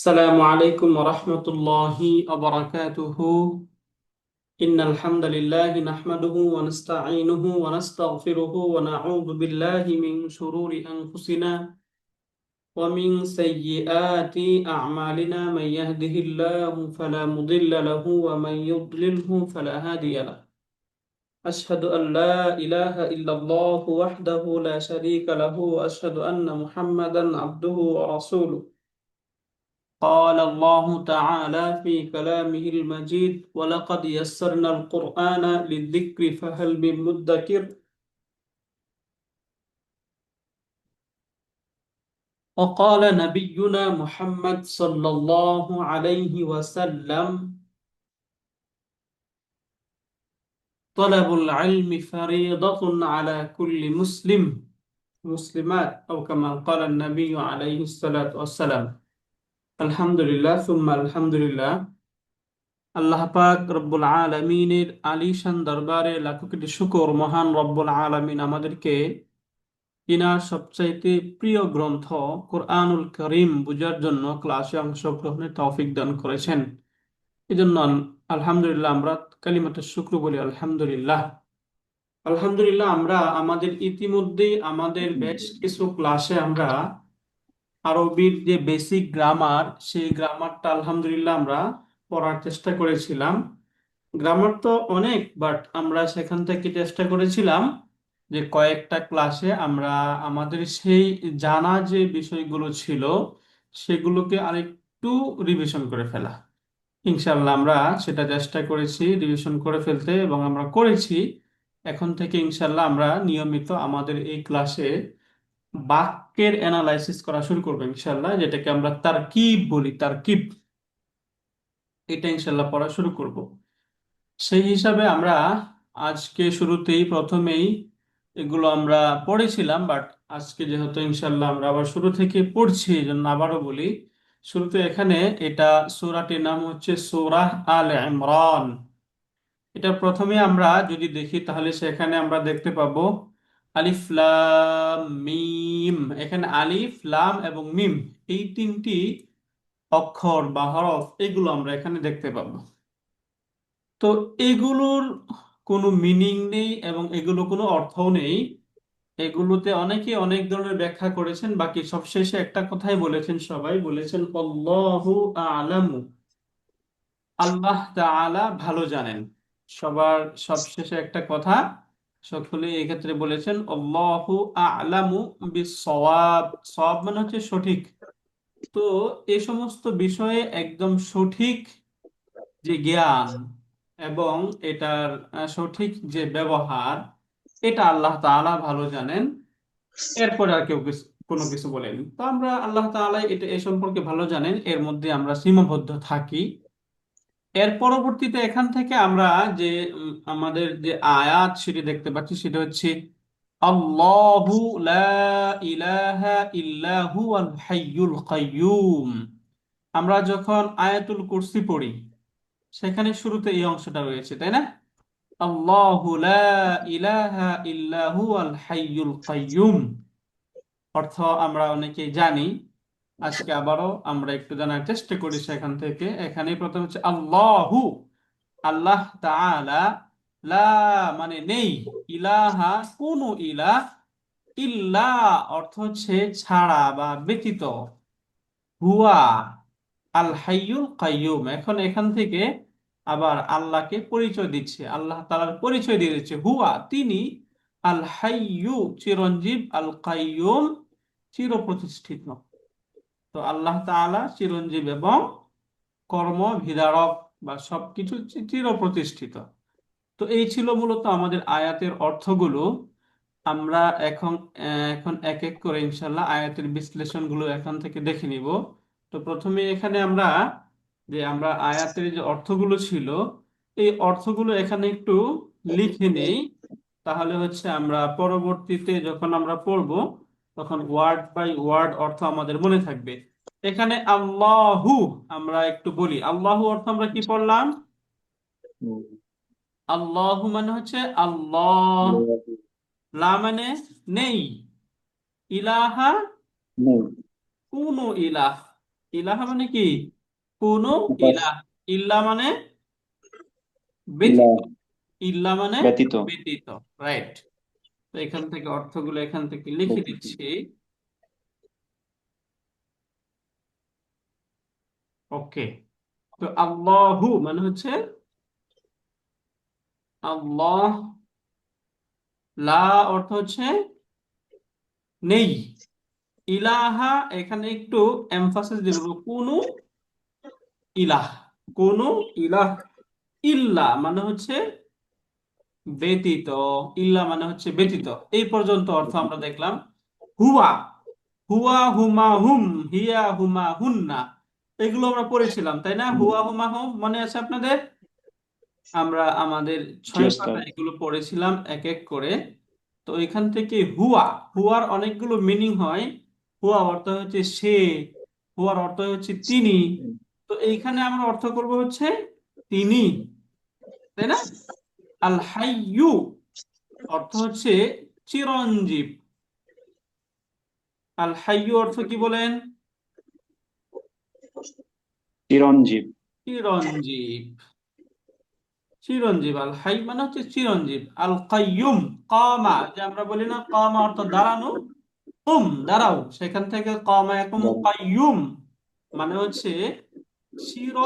السلام عليكم ورحمة الله وبركاته. إن الحمد لله نحمده ونستعينه ونستغفره ونعوذ بالله من شرور أنفسنا ومن سيئات أعمالنا. من يهده الله فلا مضل له ومن يضلله فلا هادي له. أشهد أن لا إله إلا الله وحده لا شريك له وأشهد أن محمدا عبده ورسوله. قال الله تعالى في كلامه المجيد: ولقد يسرنا القرآن للذكر فهل من مدكر. وقال نبينا محمد صلى الله عليه وسلم: طلب العلم فريضة على كل مسلم مسلمات، أو كما قال النبي عليه الصلاة والسلام. الحمد لله ثم الحمد لله। আল্লাহ পাক রব্বুল আলামিনের আলিশান দরবারে লাখো কোটি শুকর। মহান রব্বুল আলামিন আমাদেরকে তিনার সবচাইতে প্রিয় গ্রন্থ কোরআনুল করিম বুঝার জন্য ক্লাসে অংশগ্রহণের তৌফিক দান করেছেন। এই জন্য আলহামদুলিল্লাহ আমরা কালিমাতে শুক্র বলি আলহামদুলিল্লাহ। আলহামদুলিল্লাহ আমরা আমাদের ইতিমধ্যেই আমাদের বেশ কিছু ক্লাসে আমরা আরবির যে বেসিক গ্রামার, সেই গ্রামারটা আলহামদুলিল্লাহ আমরা পড়ার চেষ্টা করেছিলাম। গ্রামার তো অনেক, বাট আমরা সেখান থেকে চেষ্টা করেছিলাম যে কয়েকটা ক্লাসে আমরা আমাদের সেই জানা যে বিষয়গুলো ছিল সেগুলোকে আরেকটু রিভিশন করে ফেলা। ইনশাল্লাহ আমরা সেটা চেষ্টা করেছি রিভিশন করে ফেলতে, এবং আমরা করেছি। এখন থেকে ইনশাল্লাহ আমরা নিয়মিত আমাদের এই ক্লাসে বাক্যের অ্যানালাইসিস করা শুরু করবো ইনশাল্লাহ, যেটাকে আমরা তারকিব বলি। তারকিব, এটা ইনশাল্লাহ পড়া শুরু করব। সেই হিসাবে আমরা আজকে শুরুতেই প্রথমেই এগুলো আমরা পড়েছিলাম, বাট আজকে যেহেতু ইনশাল্লাহ আমরা আবার শুরু থেকে পড়ছি, এই জন্য আবারও বলি। শুরুতে এখানে এটা সূরাটির নাম হচ্ছে সূরাহ আলে ইমরান। এটা প্রথমে আমরা যদি দেখি তাহলে সেখানে আমরা দেখতে পাবো আলিফ লাম মিম। এখানে আলিফ লাম এবং মিম, এই তিনটি অক্ষর বা হরফ, এগুলো আমরা এখানে দেখতে পাবো। তো এগুলোর কোনো মিনিং নেই এবং এগুলো কোনো অর্থও নেই। এগুলোতে অনেকে অনেক ধরনের ব্যাখ্যা করেছেন, বাকি সবশেষে একটা কথাই বলেছেন, সবাই বলেছেন আল্লাহু আ'লামু, আল্লাহ তাআলা ভালো জানেন। সবার সবশেষে একটা কথা সকলে এক্ষেত্রে বলেছেন আল্লাহু আ'লামু বিস-সওয়াব। সওয়াব মানে হচ্ছে সঠিক। তো এই সমস্ত বিষয়ে একদম সঠিক যে জ্ঞান এবং এটার সঠিক যে ব্যবহার, এটা আল্লাহ তাআলা ভালো জানেন। এরপরে আর কেউ কোনো কিছু বলেনি। তো আমরা আল্লাহ তাআলা এটা এ সম্পর্কে ভালো জানেন, এর মধ্যে আমরা সীমাবদ্ধ থাকি। এর পরবর্তীতে এখান থেকে আমরা যে আমাদের যে আয়াত সেটি দেখতে পাচ্ছি, সেটা হচ্ছে আল্লাহু লা ইলাহা ইল্লা হুয়াল হাইয়ুল কাইয়্যুম। আমরা যখন আয়াতুল কুরসি পড়ি সেখানে শুরুতে এই অংশটা রয়েছে, তাই না? আল্লাহু লা ইলাহা ইল্লা হুয়াল হাইয়ুল কাইয়্যুম অর্থ আমরা অনেকেই জানি। আজকে আবারও আমরা একটু জানার চেষ্টা করি সেখান থেকে। এখানে প্রথম হচ্ছে আল্লাহু, আল্লাহ তাআলা, লা মানে নেই, ইলাহা কোন ইলাহ, ইল্লা অর্থ হচ্ছে ছাড়া বা ব্যতীত, হুয়া আল হাইয়ুল কাইয়ুম। এখন এখান থেকে আবার আল্লাহকে পরিচয় দিচ্ছে, আল্লাহ তাআলার পরিচয় দিয়ে দিচ্ছে। হুয়া তিনি, আল হাইয়ু চিরঞ্জীব, আল কাইয়ুম চিরপ্রতিষ্ঠিত। তো আল্লাহ তাআলা চিরঞ্জীব এবং কর্মবিধারক বা সবকিছু চিরপ্রতিষ্ঠিত। তো এই ছিল মূলত আমাদের আয়াতের অর্থগুলো। আমরা এখন এখন এক এক করে ইনশাল্লাহ আয়াতের বিশ্লেষণগুলো এখান থেকে দেখে নিব। তো প্রথমে এখানে আমরা আয়াতের যে অর্থগুলো ছিল, এই অর্থগুলো এখানে একটু লিখে নেই, তাহলে হচ্ছে আমরা পরবর্তীতে যখন আমরা পড়ব তখন ওয়ার্ড বাই ওয়ার্ড অর্থ আমাদের মনে থাকবে। এখানে আল্লাহু, আমরা একটু বলি আল্লাহু অর্থ আমরা কি পড়লাম? আল্লাহু মানে হচ্ছে আল্লাহ, লা মানে নেই, ইলাহা নেই। কোন ইলাহ, ইলাহা মানে কি? কোন উপাস ইলাহ। ইল্লা মানে ইলা ব্যতীত। ইল্লা মানে ব্যতীত। ব্যতীত। রাইট। তো এখান থেকে অর্থগুলো এখান থেকে লিখে ব্যতীত। দিচ্ছি। ওকে। তো আল্লাহু মানে হচ্ছে আল্লাহ। লা অর্থ হচ্ছে নেই। ইলাহা এখানে একটু এমফাসিস দিব, কোন ইলাহ। কোন ইলাহ। ইল্লা মানে হচ্ছে ব্যতীত। ইল্লা মানে হচ্ছে ব্যতীত। এই পর্যন্ত অর্থ আমরা দেখলাম। হুয়া, হুয়া হুমা হুম, হিয়া হুমা হুন্না, এগুলো আমরা পড়েছিলাম তাই না? হুম, হুয়া হুমা হুম মনে আছে আপনাদের? আমরা আমাদের জি 6 পাতা ওস্তাদ। এগুলো পড়েছিলাম এক এক করে। তো এখান থেকে হুয়া, হুয়ার অনেকগুলো মিনিং হয়। হুয়া অর্থ হচ্ছে সে, হুয়ার অর্থ হচ্ছে তিনি। তো এইখানে আমরা অর্থ করব হচ্ছে তিনি, তাই না? আল হাইয়ু অর্থ হচ্ছে চিরঞ্জীব। আল হাইয়ু অর্থ কি বলেন? চিরঞ্জীব। চিরঞ্জীব। চিরঞ্জীব, আল হাই মানে হচ্ছে চিরঞ্জীব। আল কাইয়ুম, কামা যে আমরা বলি না কামা অর্থ দাঁড়ানো, দাঁড়াও, সেখান থেকে কামা ইয়াকুমু দাঁড়ান। কাইয়ুম মানে হচ্ছে চির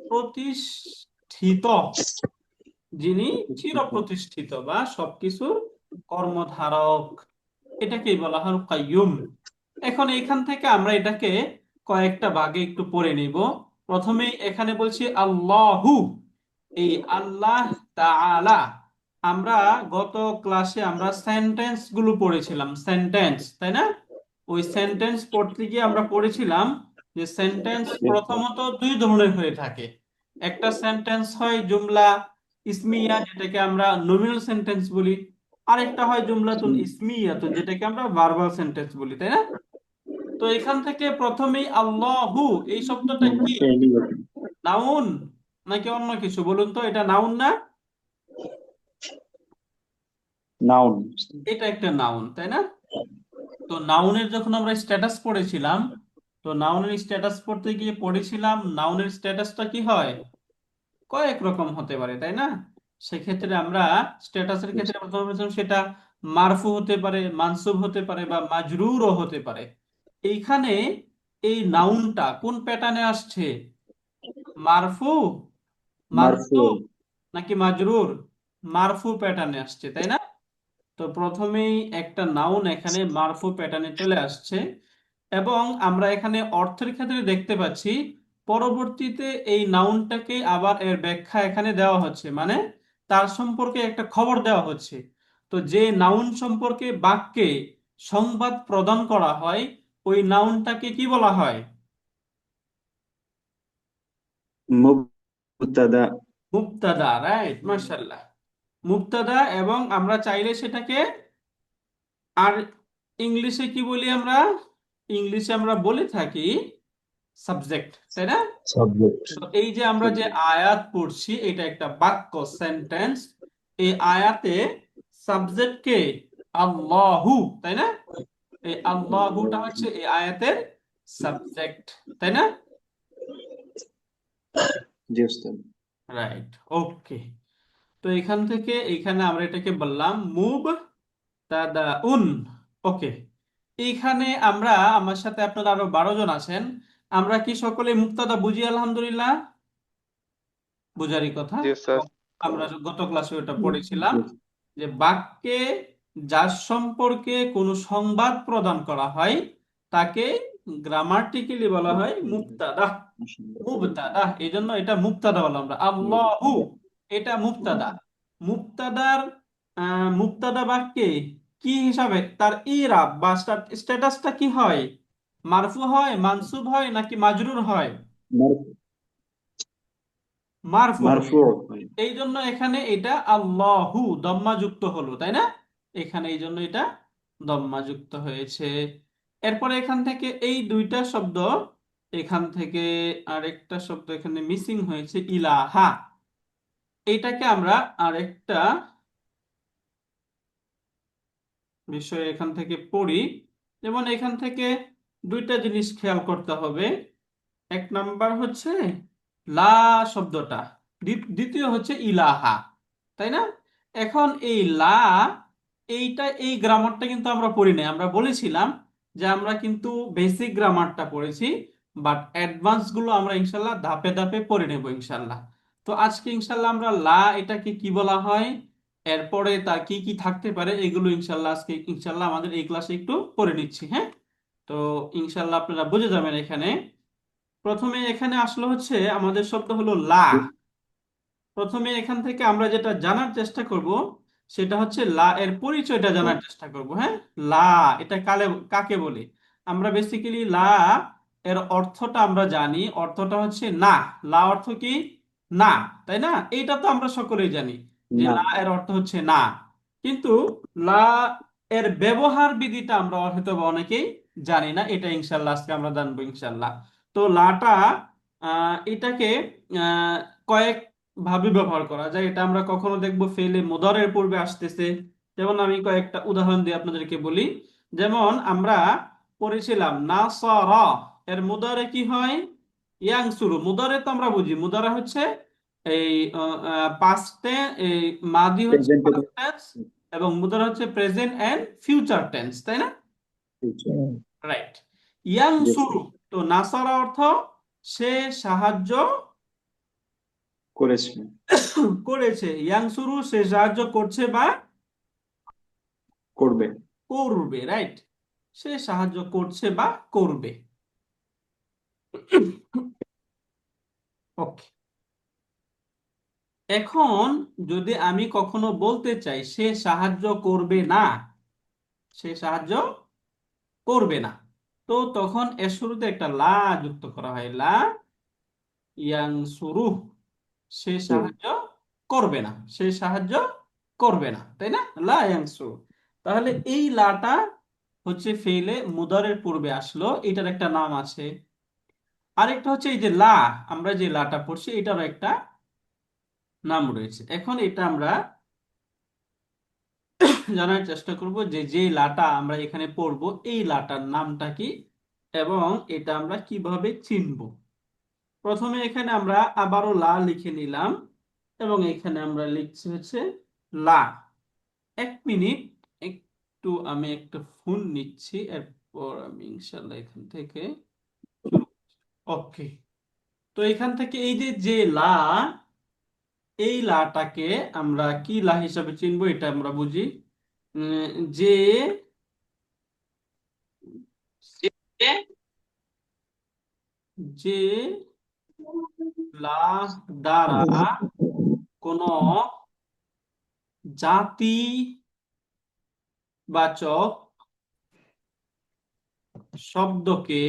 প্রতিষ্ঠিত, যিনি চির প্রতিষ্ঠিত। প্রতিষ্ঠিত বা সবকিছুর কর্মধারক, এটাকেই বলা হয় কাইয়ুম। এখন এখান থেকে আমরা এটাকে কয়েকটা ভাগে একটু পড়ে নিব। প্রথমেই এখানে বলছি আল্লাহু। এই আল্লাহ তাআলা, আমরা গত ক্লাসে আমরা সেন্টেন্স গুলো পড়েছিলাম, সেন্টেন্স তাই না? ওই সেন্টেন্স পড়তে গিয়ে আমরা পড়েছিলাম যে সেন্টেন্স জি ওস্তাদ। প্রথমত দুই ধরনের হয়ে থাকে। একটা সেন্টেন্স হয় জুমলা ইসমিয়া, যেটাকে আমরা নমিনাল সেন্টেন্স বলি। আরেকটা হয় জুমলাতুন হুম, ইসমিয়াতুন, যেটাকে আমরা ভার্বাল সেন্টেন্স বলি, তাই না? তো এখান থেকে প্রথমেই আল্লাহু, এই শব্দটা কি? ফেইলি বটে। নাউন নাকি অন্য কিছু বলুন তো? এটা নাউন না? নাউন। এটা একটা নাউন তাই না? তো নাউনের যখন আমরা স্ট্যাটাস পড়েছিলাম, তো নাউনের স্ট্যাটাস পড়তে গিয়ে পড়েছিলাম নাউনের স্ট্যাটাসটা কি হয়, কয়েক রকম হতে পারে তাই না? সেক্ষেত্রে আমরা স্ট্যাটাসের ক্ষেত্রে প্রথমে বলেছিলাম সেটা মারফু হতে পারে, মানসুব হতে পারে, বা মাজরুরও হতে পারে। এইখানে এই নাউনটা কোন প্যাটার্নে আসছে? মারফু, মারফু। মানসুব নাকি মাজরুর? মারফু প্যাটার্নে আসছে তাই না? তো প্রথমেই একটা নাউন এখানে মারফু প্যাটার্নে চলে আসছে, এবং আমরা এখানে অর্থের ক্ষেত্রে দেখতে পাচ্ছি পরবর্তীতে এই নাউনটাকে আবার এর ব্যাখ্যা এখানে দেওয়া হচ্ছে, মানে তার সম্পর্কে একটা খবর দেওয়া হচ্ছে। তো যে নাউন সম্পর্কে বাক্যে সংবাদ প্রদান করা হয়, ওই নাউনটাকে কি বলা হয়? মুবতাদা। মুবতাদা। রাইট, মাশাআল্লাহ। মুবতাদা, এবং আমরা চাইলে সেটাকে আর ইংলিশে কি বলি আমরা? ইংলিশে আমরা বলে থাকি সাবজেক্ট, তাই না? সাবজেক্ট। তো এই যে আমরা যে আয়াত পড়ছি, এটা একটা বাক্য, সেন্টেন্স। এই আয়াতে সাবজেক্ট কে? আল্লাহু, তাই না? এই আল্লাহুটা হচ্ছে এই আয়াতের সাবজেক্ট, তাই না? জি ওস্তাদ। রাইট। ওকে। তো এখান থেকে এখানে আমরা এটাকে বললাম মুব তাদাউন। ওকে। এইখানে আমরা, আমার সাথে আপনারা আরো 12 জন আছেন, আমরা কি সকলে মুক্তাদা বুঝি? আলহামদুলিল্লাহ, বুঝারই কথা। জি স্যার। আমরা গত ক্লাসে ওটা জি পড়েছিলাম ওস্তাদ। যে বাক্যে যার সম্পর্কে কোনো সংবাদ প্রদান করা হয় তাকে গ্রামাটিক্যালি বলা হয় মুবতাদা। মুবতাদা, এই জন্য এটা মুবতাদা বললাম আমরা। আল্লাহু, এটা মুবতাদা। মুবতাদার মুবতাদা বাক্যে কি হিসাবে তার ইরাব বা স্ট্যাটাসটা কি হয়? মারফু হয়, মানসুব হয় নাকি মাজরুর হয়? মারফু হয়। মারফু। এই জন্য এখানে এটা আল্লাহু দম্মা যুক্ত হলো, তাই না? এখানে এই জন্য এটা দম্মা যুক্ত হয়েছে। এরপরে এখান থেকে এই দুইটা শব্দ, এখান থেকে আরেকটা শব্দ এখানে মিসিং হয়েছে, ইলাহা। এইটাকে আমরা আরেকটা বিষয় এখান থেকে পড়ি। যেমন এখান থেকে দুইটা জিনিস খেয়াল করতে হবে। এক নাম্বার হচ্ছে লা শব্দটা, দ্বিতীয় হচ্ছে ইলাহা, তাই না? এখন এই লা, এই গ্রামারটা কিন্তু আমরা পড়ি নাই। আমরা বলেছিলাম যে আমরা কিন্তু বেসিক গ্রামারটা পড়েছি, বাট অ্যাডভান্স গুলো আমরা ইনশাল্লাহ ধাপে ধাপে পড়ে নেব ইনশাল্লাহ। তো আজকে ইনশাল্লাহ আমরা লা এটাকে কি বলা হয়, এরপরে তার কি কি থাকতে পারে, এগুলো ইনশাল্লাহ আজকে ইনশাল্লাহ আমাদের এই ক্লাসে একটু পড়ে নিচ্ছি, হ্যাঁ? তো ইনশাল্লাহ আপনারা বুঝে যাবেন। এখানে প্রথমে এখানে আসলে হচ্ছে আমাদের শব্দ হলো লা। প্রথমে এখান থেকে আমরা যেটা জানার চেষ্টা করব সেটা হচ্ছে লা এর পরিচয়টা জানার চেষ্টা করব, হ্যাঁ? লা এটা কাকে বলে? আমরা বেসিক্যালি লা এর অর্থটা আমরা জানি, অর্থটা হচ্ছে না। লা অর্থ কি? না, তাই না? এইটা তো আমরা সকলেই জানি যে না। লা এর অর্থ হচ্ছে না। কিন্তু লা এর ব্যবহার বিধিটা আমরা হয়তো বা অনেকেই জানি না। এটা ইনশাল্লাহ আজকে আমরা জানবো ইনশাল্লাহ। তো লাটা এটাকে আহ, কয়েক ভাবে ব্যবহার করা যায়। এটা আমরা কখনো দেখবো ফেলে মুদারের পূর্বে আসতেছে। যেমন আমি কয়েকটা উদাহরণ দিয়ে আপনাদেরকে বলি। যেমন আমরা পড়েছিলাম নাসারা, এর মুদারে কি হয়? ইয়াংসুরু। মুদারে তো আমরা বুঝি, মুদারে হচ্ছে এই পাস্টে, এই মাদি হচ্ছে প্রেজেন্ট পাস্ট টেন্স, এবং মুদারে হচ্ছে প্রেজেন্ট এন্ড ফিউচার টেন্স, তাই না? ফিউচার। রাইট। জি ইয়াংসুরু, স্যার। তো নাসারা অর্থ সে সাহায্য করেছে। করেছে, ইয়াংসুরু সে সাহায্য করছে বা করবে। করবে, রাইট? সে সাহায্য করছে বা করবে। ওকে। এখন যদি আমি কখনো বলতে চাই সে সাহায্য করবে না, সে সাহায্য করবে না, তো তখন এর শুরুতে একটা লা যুক্ত করা হয়। লা ইয়ানসুরু, সে সুর। সাহায্য করবে না, সে সাহায্য করবে না, তাই না? লা ইয়ানসুরু। তাহলে এই লাটা হচ্ছে ফেলে মুদারের পূর্বে আসলো, এটার একটা নাম আছে। আরেকটা হচ্ছে এই যে লা, আমরা যে লাটা পড়ছি এটারও একটা নাম রয়েছে। এখন এটা আমরা জানার চেষ্টা করব যে যে লাটা আমরা এখানে পড়বো এই লাটার নামটা কি এবং এটা আমরা কিভাবে চিনব। প্রথমে এখানে আমরা আবারও লা লিখে নিলাম এবং এখানে আমরা লিখছি হচ্ছে লা। এক মিনিট, একটু আমি একটা ফোন নিচ্ছি, এরপর আমি ইনশাল্লাহ এখান থেকে শুরু। ওকে। তো এখান থেকে এই যে যে লা, এই লাটাকে আমরা কি লা হিসাবে চিনবো এটা আমরা বুঝি। যে যে লা দ্বারা কোনো জাতিবাচক শব্দকে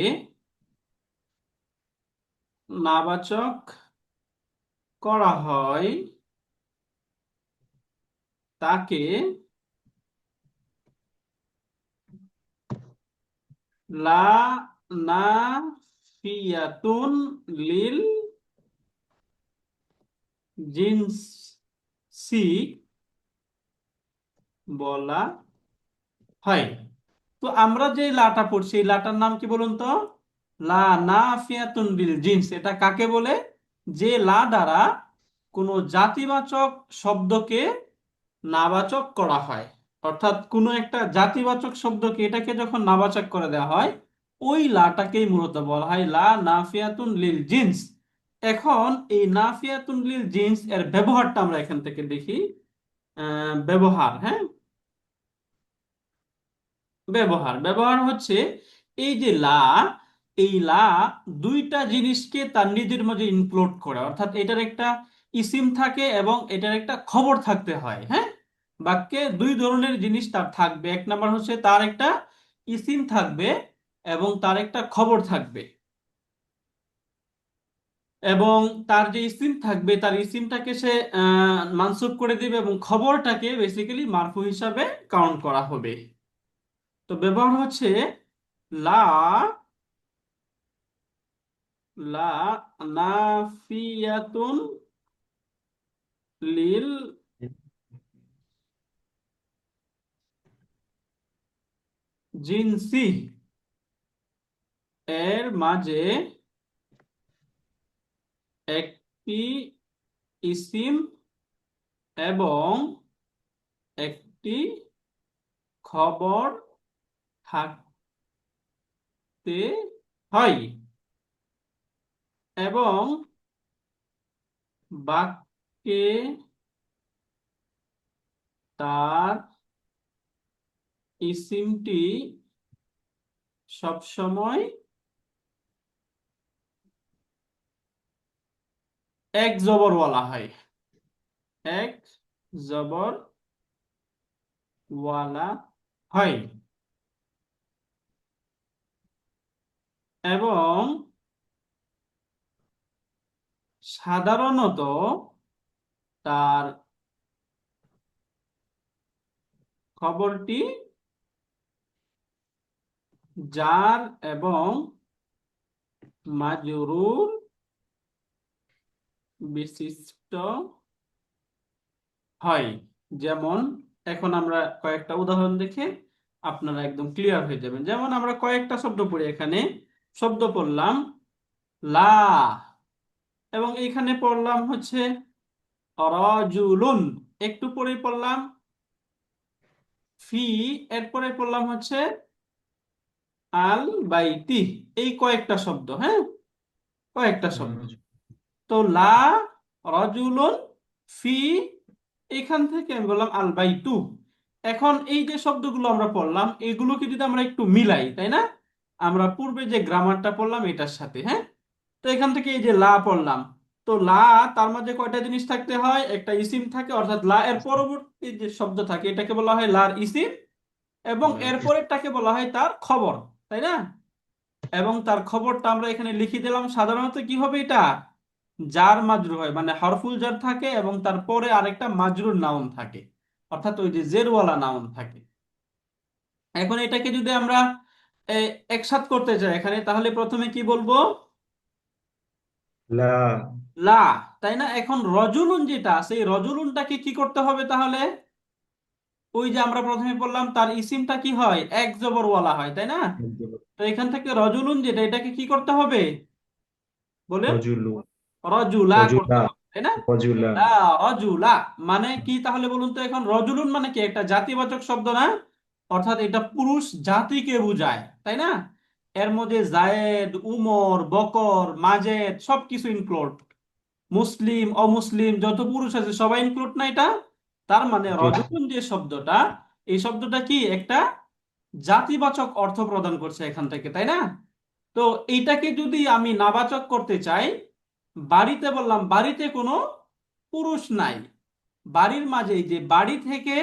নাবাচক করা হয় তাকে লা নাফিয়াতুন লিল জিনসি বলা হয়। তো আমরা যে লাটা পড়ছি এই লাটার নাম কি বলুন তো? লা নাফিয়াতুন লিল জিনস। এটা কাকে বলে? যে লা দ্বারা কোনো জাতিবাচক শব্দকে নাবাচক করা হয়। অর্থাৎ কোনো একটা জাতিবাচক শব্দকে এটাকে যখন নাবাচক করে দেওয়া হয়, ওই লাটাকেই মূলত বলা হয় লা নাফিয়াতুন লিল জিন্স। এখন এই নাফিয়াতুন লিল জিন্স এর ব্যবহারটা আমরা এখান থেকে দেখি। ব্যবহার, হ্যাঁ, ব্যবহার ব্যবহার হচ্ছে এই যে লা, এই লা দুইটা জিনিসকে তার নিজের মাঝে ইনক্লুড করে। অর্থাৎ এটার একটা ইসিম থাকে এবং এটার একটা খবর থাকতে হয়, হ্যাঁ? বাক্যে দুই ধরনের জিনিস তার থাকবে। এক নাম্বার হচ্ছে তার একটা ইসিম থাকবে এবং তার একটা খবর থাকবে। এবং তার যে ইসিম থাকবে তার ইসিমটাকে সে মানসুব করে দিবে এবং খবরটাকে বেসিক্যালি মারফু হিসাবে কাউন্ট করা হবে। তো ব্যবহার হচ্ছে লা, লা নাফিয়াতুন লিল জিনসি। এর মাঝে একটি ইসিম এবং একটি খবর থাকতে হয় এবং বাক্যে তার ইসিমটি সবসময় এক জবর বলা হয়, এক জবর ওয়ালা হয় এবং সাধারণত তার খবরটি জার এবং মাজরুর বিশিষ্ট হয়। যেমন এখন আমরা কয়েকটা উদাহরণ দেখে আপনারা একদম ক্লিয়ার হয়ে যাবেন। যেমন আমরা কয়েকটা শব্দ পড়ি, এখানে শব্দ পড়লাম লা, এবং এইখানে পড়লাম হচ্ছে রাজুলুন, একটু পরে পড়লাম ফি, এরপরে পড়লাম হচ্ছে আল বাইতি। এই কয়েকটা শব্দ, হ্যাঁ, কয়েকটা শব্দ। তো লা, রাজুলুন, ফি, এখান থেকে আমি বললাম আল বাইতু। এখন এই যে শব্দগুলো আমরা পড়লাম এগুলোকে যদি আমরা একটু মিলাই, তাই না, আমরা পূর্বে যে গ্রামারটা পড়লাম এটার সাথে, হ্যাঁ, তো এখান থেকে এই যে লা পড়লাম, তো লা তার মধ্যে কয়টা জিনিস থাকতে হয়, একটা ইসিম থাকে, অর্থাৎ লা এর পরবর্তী যে শব্দ থাকে এটাকে বলা হয় লার ইসিম, এবং এরপরেরটাকে বলা হয় তার খবর, তাই না। এবং তার খবরটা আমরা এখানে লিখে দিলাম। সাধারণত কি হবে এটা, জার মাজরুর হয়, মানে হরফুল জার থাকে এবং তারপরে আরেকটা মাজরুর নাউন থাকে, অর্থাৎ ওই যে জেরওয়ালা নাউন থাকে। এখন এটাকে যদি আমরা একসাথ করতে চাই এখানে, তাহলে প্রথমে কি বলবো, লা লা, তাই না। এখন রজুলুন যেটা আছে এই রজুলুনটাকে কি করতে হবে তাহলে, ওই যে আমরা প্রথমে বললাম তার ইসিমটা কি হয়, এক জবর ওয়ালা হয়, তাই না। তো এখান থেকে রজুলুন যেটা, এটাকে কি করতে হবে বলেন, রজুলু রজুলা করতে রজুলা হবে, তাই না। রজুলা লা রজুলা মানে কি তাহলে বলুন তো, এখন রজুলুন মানে কি, একটা জাতিবাচক শব্দ না, অর্থাৎ এটা পুরুষ জাতিকে বোঝায়, তাই না। এর মধ্যে জায়েদ, উমর, বকর, মাজেদ সবকিছু ইনক্লুড, মুসলিম অমুসলিম যত পুরুষ আছে সবাই ইনক্লুড না এটা। তার মানে জি। রজুলুন যে শব্দটা, এই শব্দটা কি একটা জাতিবাচক অর্থ প্রদান করছে এখান থেকে, তাই না। তো এইটাকে যদি আমি নাবাচক করতে চাই, বাড়িতে বললাম বাড়িতে কোনো পুরুষ নাই, বাড়ির মাঝে এই যে বাড়ি থেকে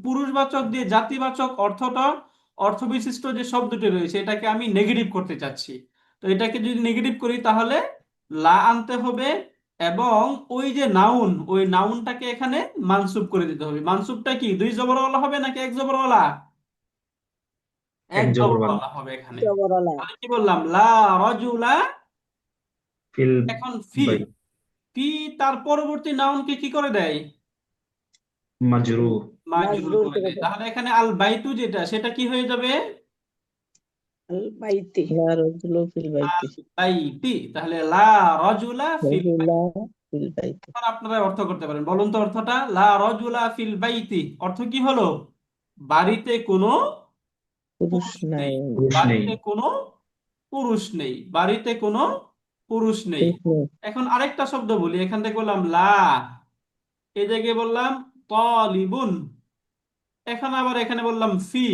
পুরুষবাচক দিয়ে জাতিবাচক অর্থটা, অর্থবিশিষ্ট যে শব্দটি রয়েছে এটাকে আমি নেগেটিভ করতে চাচ্ছি। তো এটাকে যদি নেগেটিভ করি তাহলে লা আনতে হবে, এবং ওই যে নাউন, ওই নাউনটাকে এখানে মানসুব করে দিতে হবে। মানসুবটা কি দুই জবরওয়ালা হবে নাকি এক জবরওয়ালা, এক এক জবরওয়ালা জবরওয়ালা হবে এখানে। জবরওয়ালা। তাহলে কি বললাম, লা রজুলা, ফিল এখন ফি, বাই ফি তার পরবর্তী নাউনকে কি করে দেয়, মাজরু মাজরুর মাজরুর করে করে দেয়। দেয়। তাহলে এখানে আল বাইতু যেটা সেটা কি হয়ে যাবে, আল বাইতি লা রজুলু ফিল বাইতি আল বাইতি। তাহলে লা রজুলা ফিল বাইতি। রজুলা ফিল বাইতি। এবার আপনারা অর্থ করতে পারেন, বলুন তো অর্থটা, লা রজুলা ফিল বাইতি অর্থ কি হলো, বাড়িতে কোনো পুরুষ পুরুষ নেই, নাই। পুরুষ নেই। বাড়িতে কোনো পুরুষ নেই, বাড়িতে কোনো পুরুষ নেই। পুরুষ নেই। এখন আরেকটা শব্দ বলি, এখান থেকে বললাম লা, এই জায়গায় বললাম তালিবুন, এখন আবার এখানে বললাম ফি,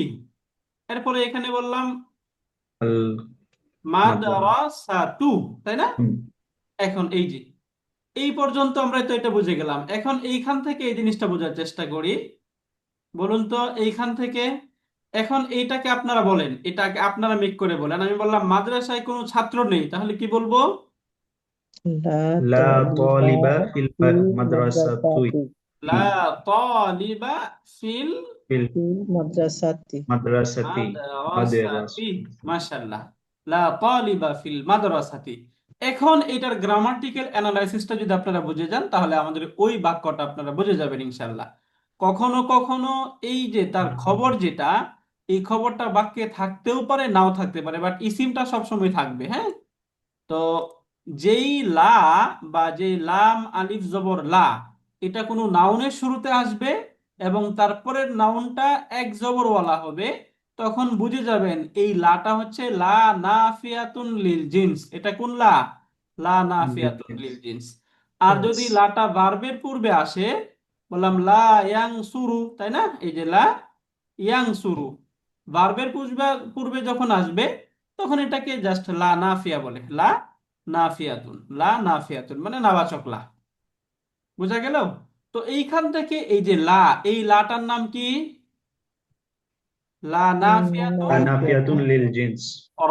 এরপরে এখানে বললাম আল মাদ্রাসা মাদ্রাসাতু, তাই না। হুম, এখন এই যে এই পর্যন্ত আমরা তো এটা বুঝে গেলাম। এখন এইখান থেকে এই জিনিসটা বোঝার চেষ্টা করি, বলুন তো এইখান থেকে, এখন এইটাকে আপনারা বলেন, এটাকে আপনারা মেক করে বলেন। আমি বললাম মাদ্রাসায় কোনো ছাত্র নেই, তাহলে কি বলবো, লা লা তালিবা তালিবা ফিল ফিল মাদ্রাসাতুই মাদ্রাসাতি লা তালিবা ফিল ফিল ফিল মাদ্রাসাতি। মাদ্রাসাতি মাদ্রাসাতি, মাশাআল্লাহ, লা তালিবা ফিল মাদ্রাসাতি। এখন এটার গ্রামাটিক্যাল অ্যানালাইসিসটা যদি আপনারা বুঝে যান তাহলে আমাদের ওই বাক্যটা আপনারা বুঝে যাবেন ইনশাআল্লাহ। কখনো কখনো এই যে তার খবর যেটা, এই খবরটা বাক্যে থাকতেও পারে নাও থাকতে পারে, বাট ইসিমটা সবসময় থাকবে। হ্যাঁ, তো যেই লা বা যেই লাম আলিফ জবর লা, এটা কোনো নাউনের শুরুতে আসবে এবং তারপরের নাউনটা এক জবরওয়ালা হবে, তখন বুঝে যাবেন এই লাটা হচ্ছে লা নাফিয়াতুন লিল জিন্স। এটা কোন লা? লা নাফিয়াতুন লিল জিন্স। আর যদি লাটা ভার্বের পূর্বে আসে, বললাম লা ইয়াং সুরু, তাই না? এই যে লা ইয়াং সুরু ভার্বের পূর্বে পূর্বে যখন আসবে, তখন এটাকে জাস্ট লা নাফিয়া বলে। লা নাফিয়াতুন, লা নাফিয়াতুন মানে নাবাচক লা। বুঝা গেল? তো এইখান থেকে এই যে লা, এই লাটার নাম কি? লা নাফিয়াতুন নাফিয়াতুন লিল জিন্স।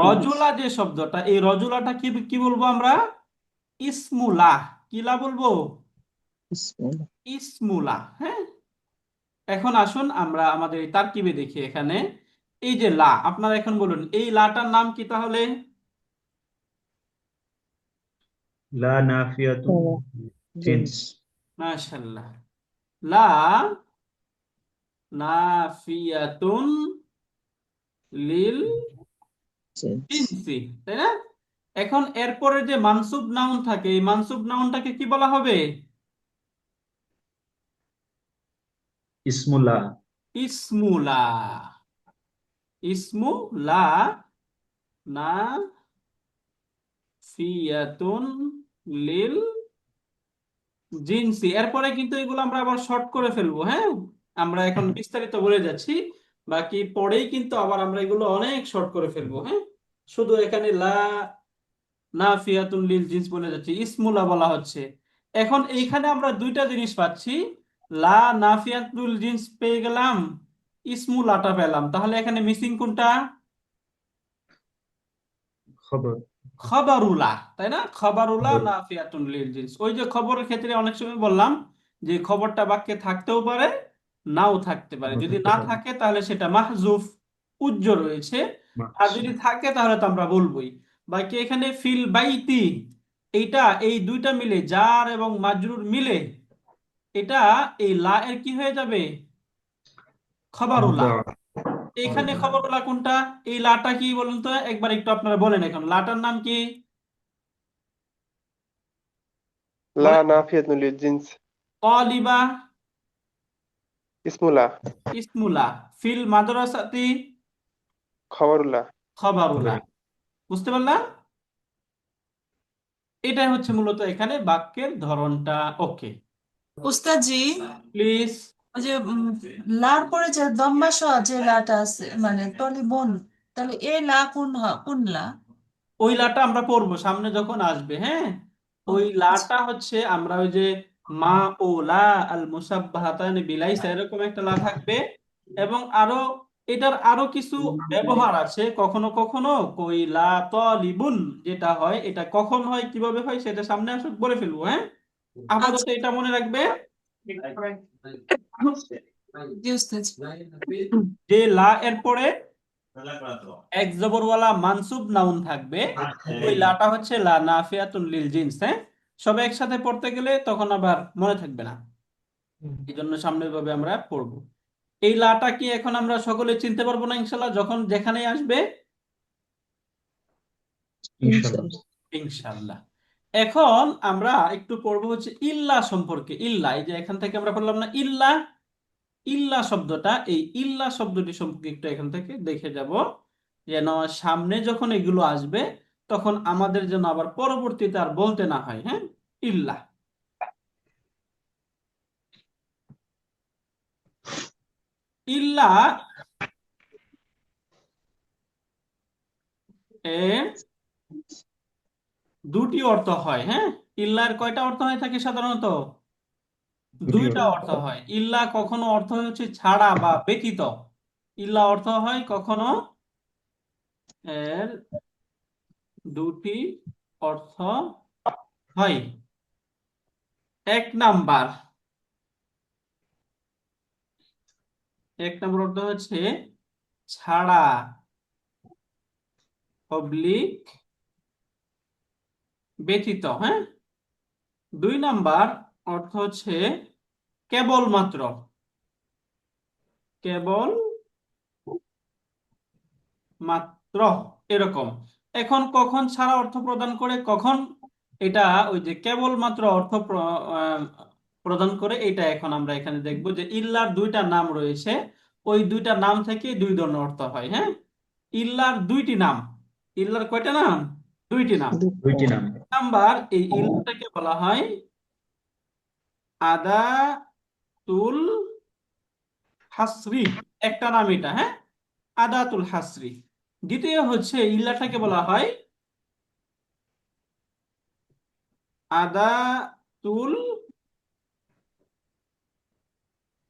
রজুলা। যে শব্দটা, এই রজুলাটা কি কি বলবো আমরা? ইসমুলা। কিলা বলবো? ইসমুলা। হ্যাঁ, এখন আসুন আমরা আমাদের এই তারকিবে দেখি। এখানে এই যে লা, আপনারা এখন বলুন এই লাটার নাম কি তাহলে? লা নাফিয়াতুন জিন্স। মাশাআল্লাহ, লা নাফিয়াতুন লিল জিনসি, তাই না? এখন এরপরে যে মানসুব নাউন থাকে, এই মানসুব নাউনটাকে কি বলা হবে? ইসমুল্লাহ। ইসমুলা। ইসমুলা নাফিয়াতুন লিল জিনসি। এরপরে কিন্তু এগুলো আমরা আবার শর্ট করে ফেলবো। হ্যাঁ, আমরা এখন বিস্তারিত বলে যাচ্ছি, বাকি পরেই কিন্তু আবার আমরা এগুলো অনেক শর্ট করে ফেলবো। হ্যাঁ, শুধু এখানে লা নাফিয়াতুন লিল জিন্স বলে যাচ্ছে, ইসমুলা বলা হচ্ছে। এখন এইখানে আমরা দুইটা জিনিস পাচ্ছি, লা নাফিয়াতুল জিন্স পেয়ে গেলাম, ইসমুলাটা পেলাম। তাহলে এখানে মিসিং কোনটা? খবর। খবরুলা, তাই না? খবরুলা খবর। নাফিয়াতুন লিল জিন্স। ওই যে খবরের ক্ষেত্রে অনেক সময় বললাম যে খবরটা বাক্যে থাকতেও পারে নাও থাকতে পারে। যদি থাকতে না পারে। থাকে তাহলে সেটা মাহজুফ, উজ্জ্ব রয়েছে। আর মাছ। যদি থাকে তাহলে তো আমরা বলবোই। বাকি এখানে ফিল বাইতি, এইটা এই দুইটা মিলে, জার এবং মাজরুর মিলে, এটা এই লা এর কি হয়ে যাবে? খবরুলা। খবর। এখানে খবরুলা কোনটা? এই লাটা কি বলুন তো, একবার একটু আপনারা বলেন। এখন লাটার নাম কি লা বলেন? নাফিয়াতুন লিল জিন্স। তালিবা, ইসমুল্লাহ। ইসমুলা। ফিল মাদ্রাসাতি, খবরুল্লাহ। খবরুলা। খবর। বুঝতে পারলাম? এটাই হচ্ছে মূলত এখানে বাক্যের ধরনটা। ওকে, উস্তাদ জি, প্লিজ। ওই যে লার পরে যে দম্বা সহ যে লাটা আছে মানে তলিবন, তাহলে এই লা কোন লা? ওই লাটা আমরা পড়বো সামনে যখন আসবে। হ্যাঁ, ওই লাটা হচ্ছে আমরা ওই যে মা ও লা আল মুসাব্বাহাতানি বিলাইসা, এরকম একটা লা থাকবে। এবং আরো এটার আরো কিছু ব্যবহার আছে। কখনো কখনো কই লা তালিবুন যেটা হয়, এটা কখন হয় কিভাবে হয় সেটা সামনে আসুক বলে ফেলবো। হ্যাঁ, আপাতত আচ্ছা এটা মনে রাখবে জি উস্তাদ। যে লা এর পরে এক জবরওয়ালা মানসুব নাউন থাকবে, ওই লাটা হচ্ছে লা নাফিয়াতুন লিল জিনস। হ্যাঁ, সব একসাথে পড়তে গেলে তখন আবার মনে থাকবে না, এই জন্য সামনের ভাবে আমরা পড়বো। এই লাটা কি এখন আমরা সকলে চিনতে পারবো না ইনশাল্লাহ, যখন যেখানেই আসবে? ইনশাআল্লাহ। ইনশাল্লাহ। এখন আমরা একটু পড়বো হচ্ছে ইল্লা সম্পর্কে। ইল্লা, এই যে এখান থেকে আমরা পড়লাম না ইল্লা, ইল্লা শব্দটা, এই ইল্লা শব্দটি সম্পর্কে একটু এখান থেকে দেখে যাব, যেন সামনে যখন এগুলো আসবে তখন আমাদের যেন আবার পরবর্তীতে আর বলতে না হয়। হ্যাঁ, ইল্লা। ইল্লা এর দুটি অর্থ হয়। হ্যাঁ, ইল্লার কয়টা অর্থ হয়ে থাকে সাধারণত? দুটি দুইটা অর্থ। অর্থ হয়। ইল্লা কখনো অর্থ হচ্ছে ছাড়া বা ব্যতীত। ইল্লা অর্থ হয় কখনো, এর দুটি অর্থ হয়। এক নাম্বার, এক নম্বর অর্থ হচ্ছে ছাড়া, অবলিক ব্যতীত। হ্যাঁ, দুই নাম্বার অর্থ হচ্ছে কেবলমাত্র, কেবল মাত্র, এরকম। এখন কখন ছাড়া অর্থ প্রদান করে, কখন এটা ওই যে কেবলমাত্র অর্থ প্রদান করে, এটা এখন আমরা এখানে দেখব যে ইল্লার দুইটা নাম রয়েছে, ওই দুইটা নাম থেকে দুই ধরনের অর্থ হয়। হ্যাঁ, ইল্লার দুইটি নাম। ইল্লার কয়টা নাম? দুইটি নাম। দুইটি নাম। নাম্বার, এই ইল্লাটাকে বলা হয় আদাতুল হাসরি, একটা নাম এটা। হ্যাঁ, আদাতুল হাসরি। দ্বিতীয় হচ্ছে ইল্লাটাকে বলা হয় আদাতুল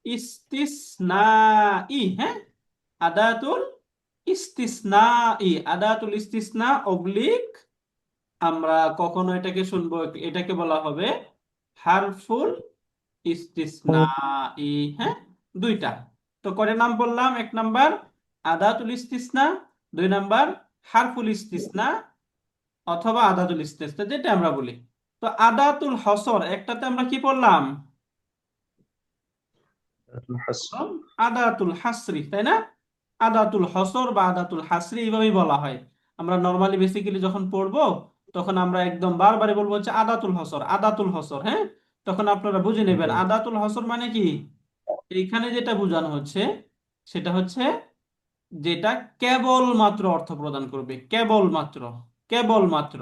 ইস্তিসনাই। হ্যাঁ, আদাতুল ইস্তিসনাই, আদাতুল ইস্তিসনা অবলিক, আমরা কখনো এটাকে শুনবো, এটাকে বলা হবে হারফুল ইস্তিসনাই। হ্যাঁ, দুইটা। তো কয়টা নাম বললাম? এক নাম্বার আদাতুল ইস্তিসনা, দুই নাম্বার হারফুল ইস্তিসনা অথবা আদাতুল ইস্তিসনা, যেটা আমরা বলি। তো আদাতুল হসর একটাতে আমরা কি পড়লাম? আদাতুল হাসরি, তাই না? আদাতুল হসর বা আদাতুল হাসরি এইভাবেই বলা হয়। আমরা নরমালি বেসিক্যালি যখন পড়বো, তখন আমরা একদম বারবারই বলবো হচ্ছে আদাতুল হসর, আদাতুল হসর। হ্যাঁ, তখন আপনারা বুঝে নেবেন আদাতুল হসর মানে কি। এইখানে যেটা বোঝানো হচ্ছে সেটা হচ্ছে যেটা কেবল মাত্র অর্থ প্রদান করবে, কেবলমাত্র, কেবলমাত্র।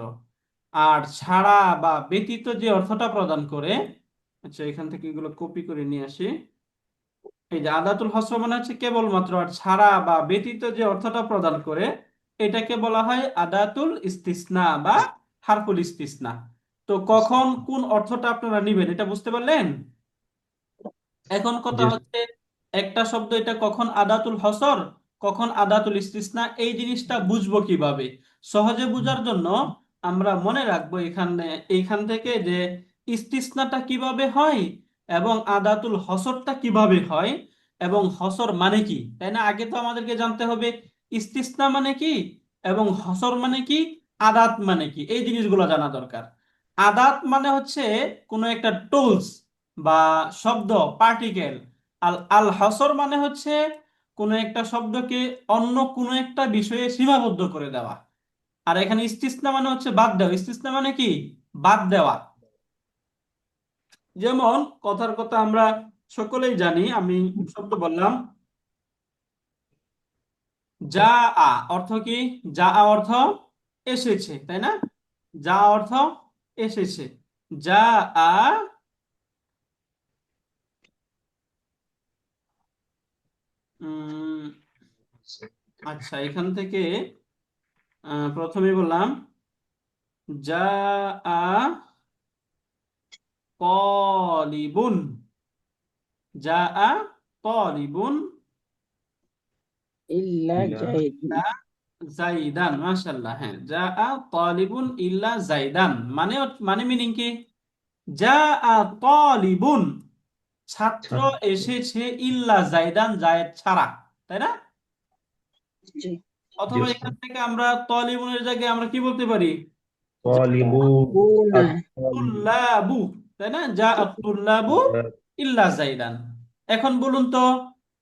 আর ছাড়া বা ব্যতীত যে অর্থটা প্রদান করে, আচ্ছা এখান থেকে এগুলো কপি করে নিয়ে আসি। এই যে আদাতুল হসর মানে হচ্ছে কেবলমাত্র, আর ছাড়া বা ব্যতীত যে অর্থটা প্রদান করে, এটাকে বলা হয় আদাতুল ইস্তিসনা বা হারফুল ইস্তিসনা। তো কখন কোন অর্থটা আপনারা নিবেন এটা বুঝতে পারলেন? এখন কথা জি। হচ্ছে একটা শব্দ এটা কখন আদাতুল হসর, কখন আদাতুল ইস্তিসনা, এই জিনিসটা বুঝবো কিভাবে? সহজে বোঝার জন্য আমরা মনে রাখবো এখানে, এইখান থেকে যে ইস্তিসনাটা কিভাবে হয় এবং আদাতুল হসরটা কিভাবে হয় এবং হসর মানে কি, তাই না? আগে তো আমাদেরকে জানতে হবে ইস্তিসনা মানে কি এবং হসর মানে কি, আদাত মানে কি, এই জিনিসগুলো জানা দরকার। আদাত মানে হচ্ছে কোনো একটা টুলস বা শব্দ, পার্টিকেল। আল আল হসর মানে হচ্ছে কোনো একটা শব্দকে অন্য কোনো একটা বিষয়ে সীমাবদ্ধ করে দেওয়া। আর এখানে ইস্তিসনা মানে হচ্ছে বাদ দেওয়া। ইস্তিসনা মানে কি? বাদ দেওয়া। যেমন কথার কথা আমরা সকলেই জানি, আমি শব্দ বললাম যা আ, অর্থ কি? যা আ অর্থ এসেছে, তাই না? যা অর্থ এসেছে। যা আ, উম, আচ্ছা এখান থেকে প্রথমে বললাম যা আ তালিবুন, যা আ তালিবুন ইল্লা জাইদুন। ইল্লা জাইদান। মাশাআল্লাহ। হ্যাঁ, যা আ তালিবুন ইল্লা জাইদান মানে, মানে মিনিং কি? যা আ তালিবুন, ছাত্র এসেছে, ইল্লা জাইদান, জায়েদ ছাড়া, তাই না? জি। অথবা এখান থেকে আমরা তালিবুনের জায়গায় আমরা কি বলতে পারি? বুনা। তুল্লাবু, তাই না? যা তুল্লাবু ইল্লা জাইদান। এখন বলুন তো,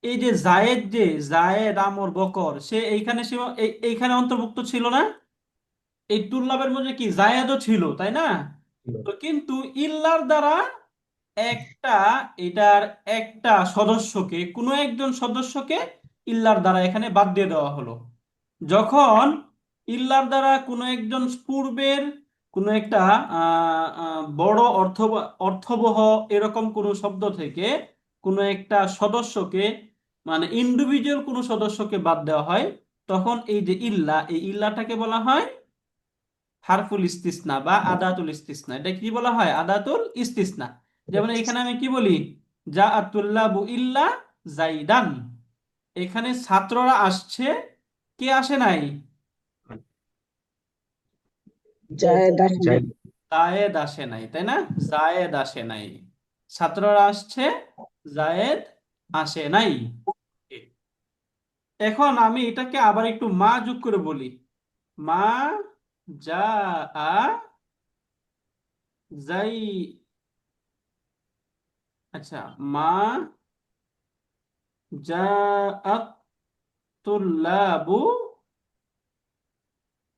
এই যে জায়েদ, যে জায়েদ আমর বকর, সে এইখানে এইখানে অন্তর্ভুক্ত ছিল না? এই তুল্লাবের মধ্যে কি জায়েদও ছিল, তাই না? তো কিন্তু ইল্লার দ্বারা একটা, এটার একটা সদস্যকে, কোনো একজন সদস্যকে ইল্লার দ্বারা এখানে বাদ দিয়ে দেওয়া হলো। যখন ইল্লার দ্বারা কোনো একজন পূর্বের কোনো একটা বড় অর্থবহ এরকম কোনো শব্দ থেকে কোনো একটা সদস্যকে, মানে ইন্ডিভিজুয়াল কোনো সদস্যকে বাদ দেওয়া হয়, তখন এই যে ইল্লা, এই ইল্লাটাকে বলা হয় হারফুল ইস্তিসনা বা আদাতুল ইস্তিসনা। এটা কি বলা হয়? আদাতুল ইস্তিসনা। যেমন এখানে আমি কি বলি? যা আতুল্লাবু ইল্লা জাইদান, এখানে ছাত্ররা আসছে, কে আসে নাই? জায়েদ আসে। জায়েদ আসে নাই, তাই না? জায়েদ আসে নাই, ছাত্ররা আসছে, জায়েদ আসে নাই। এখন আমি এটাকে আবার একটু মা যোগ করে বলি, মা যা আ যাই, আচ্ছা, মা যা তুল্লাবু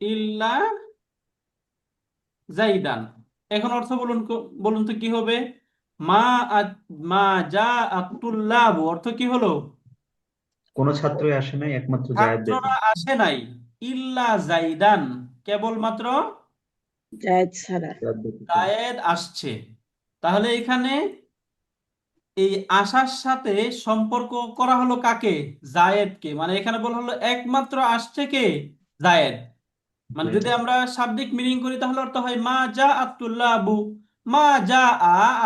ইল্লা জাইদান। এখন অর্থ বলুন বলুন তো কি হবে? মা মা যা আতুল্লাবু অর্থ কি হলো? কোনো ছাত্রই আসে নাই একমাত্র জায়েদ ছাত্ররা ব্যতীত। আসে নাই, ইল্লা জাইদান কেবলমাত্র জায়েদ ছাড়া। জায়েদ ব্যতীত। জায়েদ আসছে। তাহলে এখানে এই আসার সাথে সম্পর্ক করা হলো কাকে? জায়েদকে। মানে এখানে বলা হলো একমাত্র আসছে কে? জায়েদ। মানে জায়েদ। যদি আমরা শাব্দিক মিনিং করি তাহলে অর্থ হয় মা যা আতুল্লাহ আবু, মা যা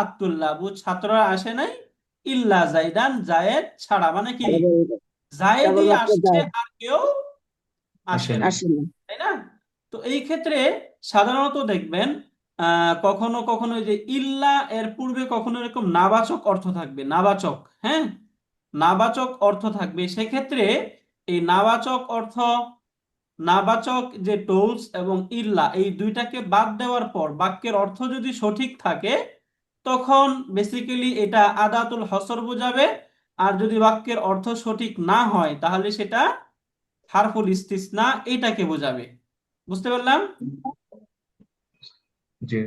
আতুল্লাহ আবু, ছাত্ররা আসে নাই, ইল্লা জাইদান জায়েদ ছাড়া। মানে কি কেবল- জায়েদই কেবলমাত্র আসছে, জায়েদ আর কেউ আসে আসে না, নাই। আসে না। তাই না? তো এই ক্ষেত্রে সাধারণত দেখবেন কখনো কখনো এই যে ইল্লা এর পূর্বে কখনো এরকম নাবাচক অর্থ থাকবে, নাবাচক, হ্যাঁ, নাবাচক অর্থ থাকবে। সেক্ষেত্রে এই নাবাচক অর্থ, নাবাচক যে টোলস এবং ইল্লা এই দুইটাকে বাদ দেওয়ার পর বাক্যের অর্থ যদি সঠিক থাকে তখন বেসিক্যালি এটা আদাতুল হসর বোঝাবে। আর যদি বাক্যের অর্থ সঠিক না হয় তাহলে সেটা হারফুল ইস্তিসনা এইটাকে বোঝাবে। বুঝতে পারলাম? জি।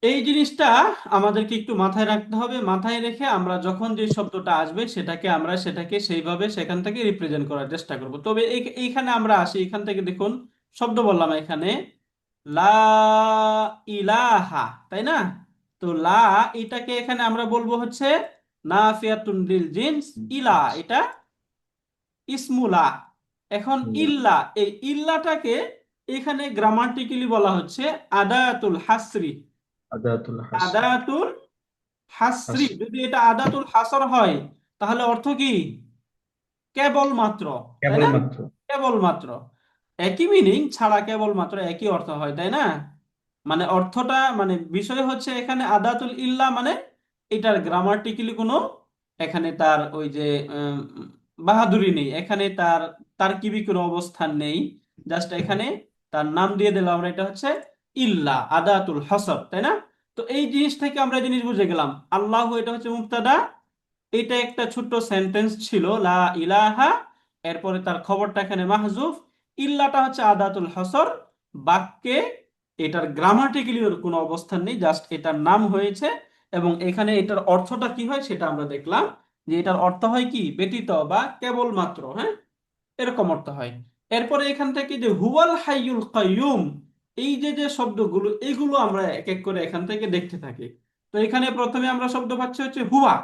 এই জিনিসটা আমাদেরকে একটু মাথায় রাখতে হবে। মাথায় রেখে আমরা যখন যে শব্দটা আসবে সেটাকে সেইভাবে সেখান থেকে রিপ্রেজেন্ট করার চেষ্টা করব। তবে এইখানে আমরা আসি, এখান থেকে দেখুন শব্দ বললাম এখানে লা ইলাহা, তাই না? তো লা, এটাকে এখানে আমরা বলবো হচ্ছে নাফিয়াতুন লিল জিনস। ইলা এটা ইসমুলা। এখন ইল্লা, এই ইল্লাটাকে এখানে গ্রামাটিক্যালি বলা হচ্ছে আদাতুল হাসরি। আদাতুল হাসর। আদাতুল হাসরি, হাসর। যদি এটা আদাতুল হাসর হয় তাহলে অর্থ কি? কেবলমাত্র, তাই না? কেবলমাত্র। কেবলমাত্র একই মিনিং ছাড়া কেবলমাত্র একই অর্থ হয়, তাই না? মানে অর্থটা, মানে বিষয় হচ্ছে এখানে আদাতুল ইল্লা মানে এটার গ্রামাটিক্যালি কোনো এখানে তার ওই যে উম, বাহাদুরি নেই, এখানে তার তারকিবি কোনো অবস্থান নেই। জাস্ট এখানে তার নাম দিয়ে দিলাম আমরা, এটা হচ্ছে ইল্লা আদাতুল হসর, তাই না? তো এই জিনিস থেকে আমরা জিনিস বুঝে গেলাম আল্লাহ এটা হচ্ছে মুবতাদা, এটা একটা ছোট্ট সেন্টেন্স ছিল লা ইলাহা, এরপরে তার খবরটা এখানে মাহজুফ, ইল্লাটা হচ্ছে আদাতুল হসর। বাক্যে এটার গ্রামাটিক্যালি কোনো অবস্থান নেই, জাস্ট এটার নাম হয়েছে। এবং এখানে এটার অর্থটা কি হয় সেটা আমরা দেখলাম, যে এটার অর্থ হয় কি ব্যতীত বা কেবলমাত্র, হ্যাঁ, এরকম অর্থ হয়। এরপরে এখান থেকে যে হুয়াল হাইয়ুল কাইয়ুম, এই যে যে শব্দগুলো এগুলো আমরা এক এক করে এখান থেকে দেখতে থাকি। তো এখানে প্রথমে আমরা শব্দ পাচ্ছি হচ্ছে হুয়া।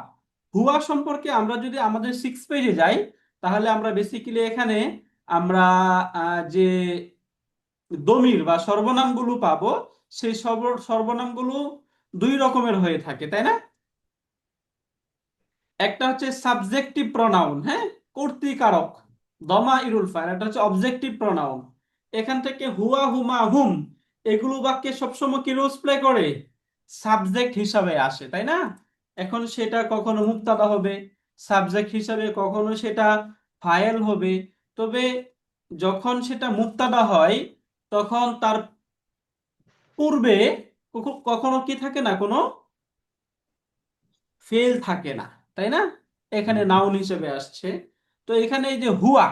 হুয়া সম্পর্কে আমরা যদি আমাদের 6 পেজে যাই তাহলে আমরা বেসিক্যালি এখানে আমরা যে দমির বা সর্বনামগুলো পাবো, সেই সর্বনামগুলো দুই রকমের হয়ে থাকে, তাই না? একটা হচ্ছে সাবজেক্টিভ প্রনাউন, হ্যাঁ, কর্তৃকারক, দমা ইরুল ফাইল। এটা হচ্ছে অবজেক্টিভ প্রনাউন। এখান থেকে হুয়া, হুমা, হুম এগুলো বাক্যে সবসময় কি রোল প্লে করে? সাবজেক্ট হিসাবে আসে, তাই না? এখন সেটা কখনো মুবতাদা হবে সাবজেক্ট হিসাবে, কখনো সেটা ফাইল হবে। তবে যখন সেটা মুবতাদা হয় তখন তার পূর্বে কখনো কি থাকে না, কোনো ফেল থাকে না, তাই না? এখানে নাউন হিসেবে আসছে। তো এখানে এই যে হুয়া,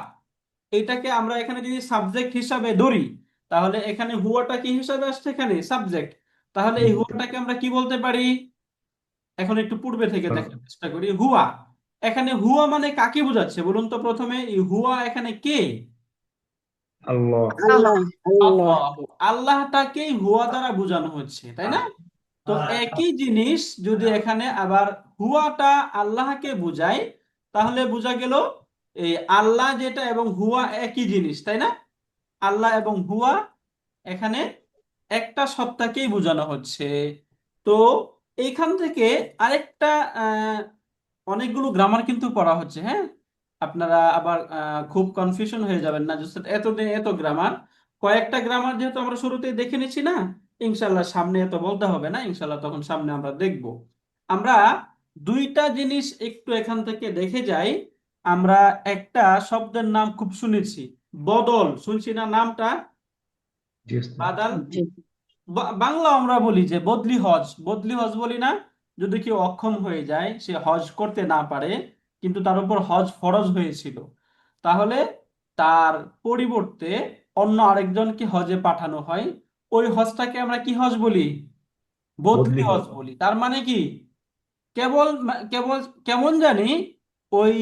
এটাকে আমরা এখানে যদি সাবজেক্ট হিসাবে ধরি তাহলে এখানে হুয়াটা কি হিসাবে আসছে? এখানে সাবজেক্ট। তাহলে এই হুয়াটাকে আমরা কি বলতে পারি? এখন একটু পূর্বে থেকে দেখার চেষ্টা করি। হুয়া, এখানে হুয়া মানে কাকে বোঝাচ্ছে বলুন তো প্রথমে? এই হুয়া এখানে কে? আল্লাহ। আল্লাহ। আল্লাহ। আল্লাহ। আল্লাহটাকেই হুয়া দ্বারা বোঝানো হচ্ছে, তাই না? তো একই জিনিস যদি এখানে আবার হুয়াটা আল্লাহকে বোঝায় তাহলে বোঝা গেল এই আল্লাহ যেটা এবং হুয়া একই জিনিস, তাই না? আল্লাহ এবং হুয়া এখানে একটা সত্তাকেই বোঝানো হচ্ছে। তো এইখান থেকে আরেকটা আহ, অনেকগুলো গ্রামার কিন্তু পড়া হচ্ছে, হ্যাঁ, আপনারা আবার খুব কনফিউশন হয়ে যাবেন না, just এতদিন এত গ্রামার, কয়েকটা গ্রামার যেহেতু আমরা শুরুতেই দেখে নিচ্ছি না, ইনশাল্লাহ সামনে এত বলতে হবে না, ইনশাল্লাহ তখন সামনে আমরা দেখব। আমরা দুইটা জিনিস একটু এখান থেকে দেখে যাই। আমরা একটা শব্দের নাম খুব শুনেছি, বদল, শুনছি না নামটা? জি উস্তাদ। বাদাল। জি। বাংলা আমরা বলি যে বদলি হজ, বদলি হজ বলি না? যদি কেউ অক্ষম হয়ে যায়, সে হজ করতে না পারে কিন্তু তার উপর হজ ফরজ হয়েছিল, তাহলে তার পরিবর্তে অন্য আরেকজনকে হজে পাঠানো হয়, ওই হজটাকে আমরা কি হজ বলি? বদলি বদলি হজ হজ। বলি। তার মানে কি, কেবল কেবল কেমন জানি ওই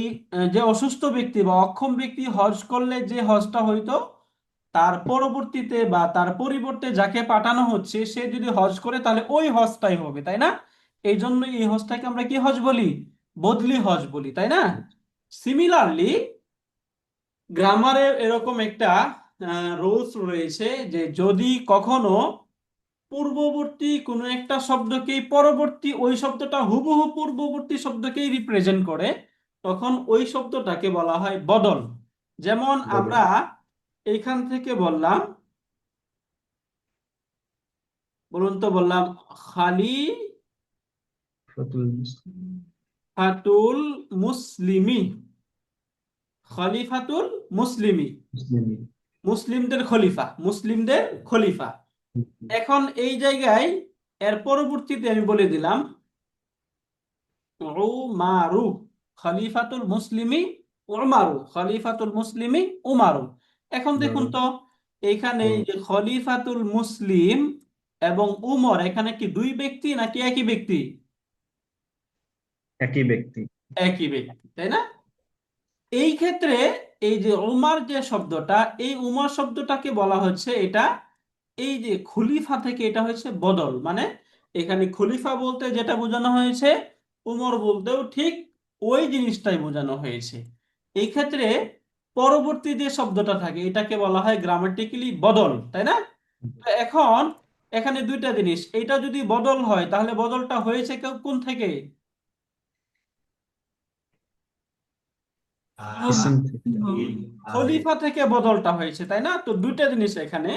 যে অসুস্থ ব্যক্তি বা অক্ষম ব্যক্তি হজ করলে যে হজটা হইতো, তার পরবর্তীতে বা তার পরিবর্তে যাকে পাঠানো হচ্ছে সে যদি হজ করে তাহলে ওই হজটাই হবে, তাই না? এই জন্য এই হজটাকে আমরা কি হজ বলি? বদলি হজ বলি, তাই না? সিমিলারলি গ্রামারে এরকম একটা রুলস রয়েছে যে যদি কখনো পূর্ববর্তী কোনো একটা শব্দকেই পরবর্তী ওই শব্দটা হুবহু পূর্ববর্তী শব্দকেই রিপ্রেজেন্ট করে, তখন ওই শব্দটাকে বলা হয় বদল। যেমন বদল। আমরা এইখান থেকে বললাম, বলুন তো, বললাম ফতুল মুসলিম। খলিফাতুল মুসলিমি। খলিফাতুল মুসলিমি, মুসলিমি। মুসলিমদের খলিফা, মুসলিমদের খলিফা। এখন এই জায়গায় এর পরবর্তীতে আমি বলে দিলাম উমারু, খলিফাতুল মুসলিমি উমারু, খলিফাতুল মুসলিমি উমারু। এখন দেখুন তো, এখানে এই যে খলিফাতুল মুসলিম এবং উমর, এখানে কি দুই ব্যক্তি নাকি একই ব্যক্তি? একই ব্যক্তি। একই ব্যক্তি, তাই না? এই ক্ষেত্রে এই যে উমার যে শব্দটা, এই উমর শব্দটাকে বলা হচ্ছে এটা এই যে খলিফা থেকে এটা হচ্ছে বদল। মানে এখানে খলিফা বলতে যেটা বোঝানো হয়েছে, উমর বলতেও ঠিক ওই জিনিসটাই বোঝানো হয়েছে। এই ক্ষেত্রে পরবর্তী যে শব্দটা থাকে এটাকে বলা হয় গ্রামাটিক্যালি বদল, তাই না? তো এখন এখানে দুইটা জিনিস, এটা যদি বদল হয় তাহলে বদলটা হয়েছে কোন থেকে? ইসম থেকে। খলিফা থেকে বদলটা হয়েছে, তাই না? তো দুইটা জিনিস এখানে,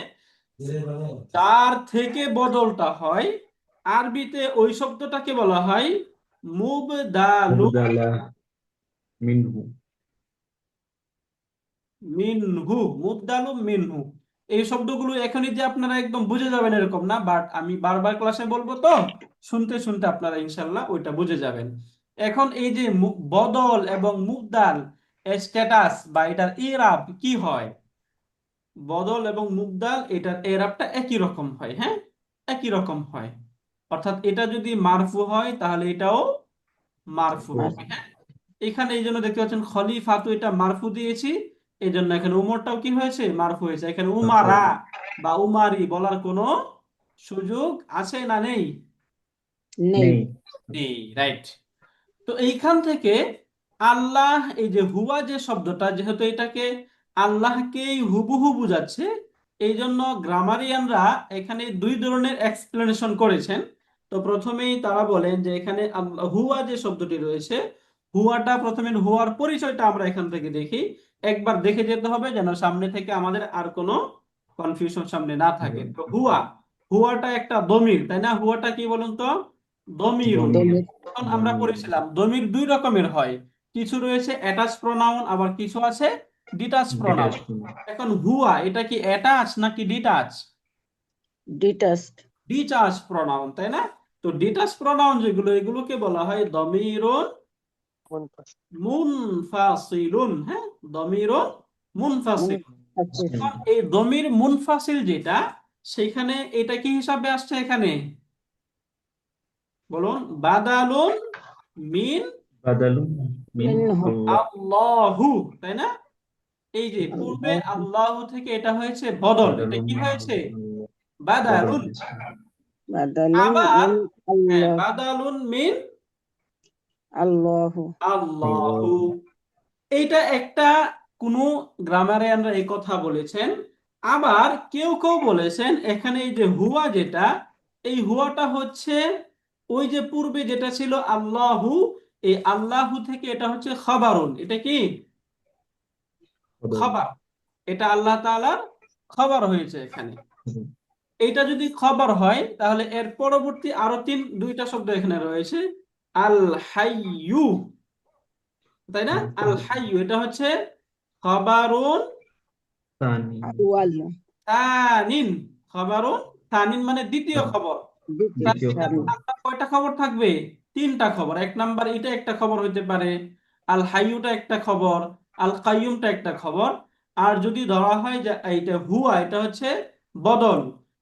যার থেকে বদলটা হয় আরবিতে ওই শব্দটাকে বলা হয় মুবদালু মুবদালা মিনহু। মিনহু, মুবদালু মিনহু। এই শব্দগুলো এখনই যে আপনারা একদম বুঝে যাবেন এরকম না, বাট আমি বারবার ক্লাসে বলবো তো শুনতে শুনতে আপনারা ইনশাল্লাহ ওইটা বুঝে যাবেন। এখন এই যে বদল এবং মুবদাল এর স্ট্যাটাস বা এটার ইরাব কি হয়? বদল এবং মুবদাল এটার এরাবটা একই রকম হয়, হ্যাঁ, একই রকম হয়। অর্থাৎ এটা যদি মারফু হয় তাহলে এটাও মারফু হবে, হ্যাঁ। এখানে এই জন্য দেখতে পাচ্ছেন খলিফাতু, এটা মারফু দিয়েছি, এই জন্য এখানে উমরটাও কি হয়েছে? মারফু হয়েছে। এখানে উমারা বা উমারি বলার কোনো সুযোগ আছে না নেই? নেই। নেই। নেই, রাইট। তো এইখান থেকে আল্লাহ, এই যে হুয়া যে শব্দটা, যেহেতু এটাকে আল্লাহকেই হুবহু বুঝাচ্ছে, এই জন্য গ্রামারিয়ানরা এখানে দুই ধরনের এক্সপ্লেনেশন করেছেন। তো প্রথমেই তারা বলেন যে এখানে হুয়া যে শব্দটি রয়েছে, হুয়াটা প্রথমে হুয়ার পরিচয়টা আমরা এখান থেকে দেখি, একবার দেখে যেতে হবে যেন সামনে থেকে আমাদের আর কোনো কনফিউশন সামনে না থাকে। তো হুয়াটা একটা দমির, তাই না? হুয়াটা কি বলুন তো? দমির। দমির। এখন আমরা পড়েছিলাম দমির দুই রকমের হয়, কিছু রয়েছে অ্যাটাচ প্রোনাউন, আবার কিছু আছে ডিটাচ প্রোনাউন। এখন হুয়া এটা কি অ্যাটাচ নাকি ডিটাচ? ডিটাচড। ডিটাচ প্রোনাউন, তাই না? তো ডিটাচ প্রোনাউন যেগুলো, এগুলোকে বলা হয় দমিরুন মুনফাসিল। মুনফাসিলুন, হ্যাঁ, দমিরুন মুনফাসিল। আচ্ছা। এখন এই দমির মুনফাসিল যেটা, সেখানে এটা কি হিসাবে আসছে এখানে? বলুন, বাদালুন মিন বাদালুন মিন মিনহু। আল্লাহ। আল্লাহু, তাই না? এই যে পূর্বে আল্লাহ থেকে এটা হয়েছে বদল, এটা বাদালুন কি মিন হয়েছে? আল্লাহ। বদল বাদালুন। হয়েছে। বাদালুন আবার মিন আল্লাহ। বাদালুন মিন আল্লাহু। আল্লাহু। আল্লাহ। এইটা একটা কোন গ্রামারিয়ানরা এই কথা বলেছেন। আবার কেউ কেউ বলেছেন এখানে এই যে হুয়া যেটা, এই হুয়াটা হচ্ছে ওই যে পূর্বে যেটা ছিল আল্লাহু, এই আল্লাহু থেকে এটা হচ্ছে খবরুন। এটা কি বদল। খবর? এটা আল্লাহ তাআলার খবর হয়েছে এখানে। এটা যদি খবর হয় তাহলে এর পরবর্তী আরো দুইটা শব্দ এখানে রয়েছে, আল হাইয়ু, তাই না? আল হাইয়ু এটা হচ্ছে খবরুন তানি। আউয়াল। তানিন, খবরুন তানিন মানে দ্বিতীয় খবর। তাহলে দ্বিতীয় এখানে খবর। আপনার কয়টা খবর থাকবে? তিনটা খবর। এক নাম্বার এটা একটা খবর হইতে পারে, আল হাইয়ুটা একটা খবর, আল কাইয়ুমটা একটা খবর। আর যদি ধরা হয় যে এইটা হুয়া এটা হচ্ছে বদল,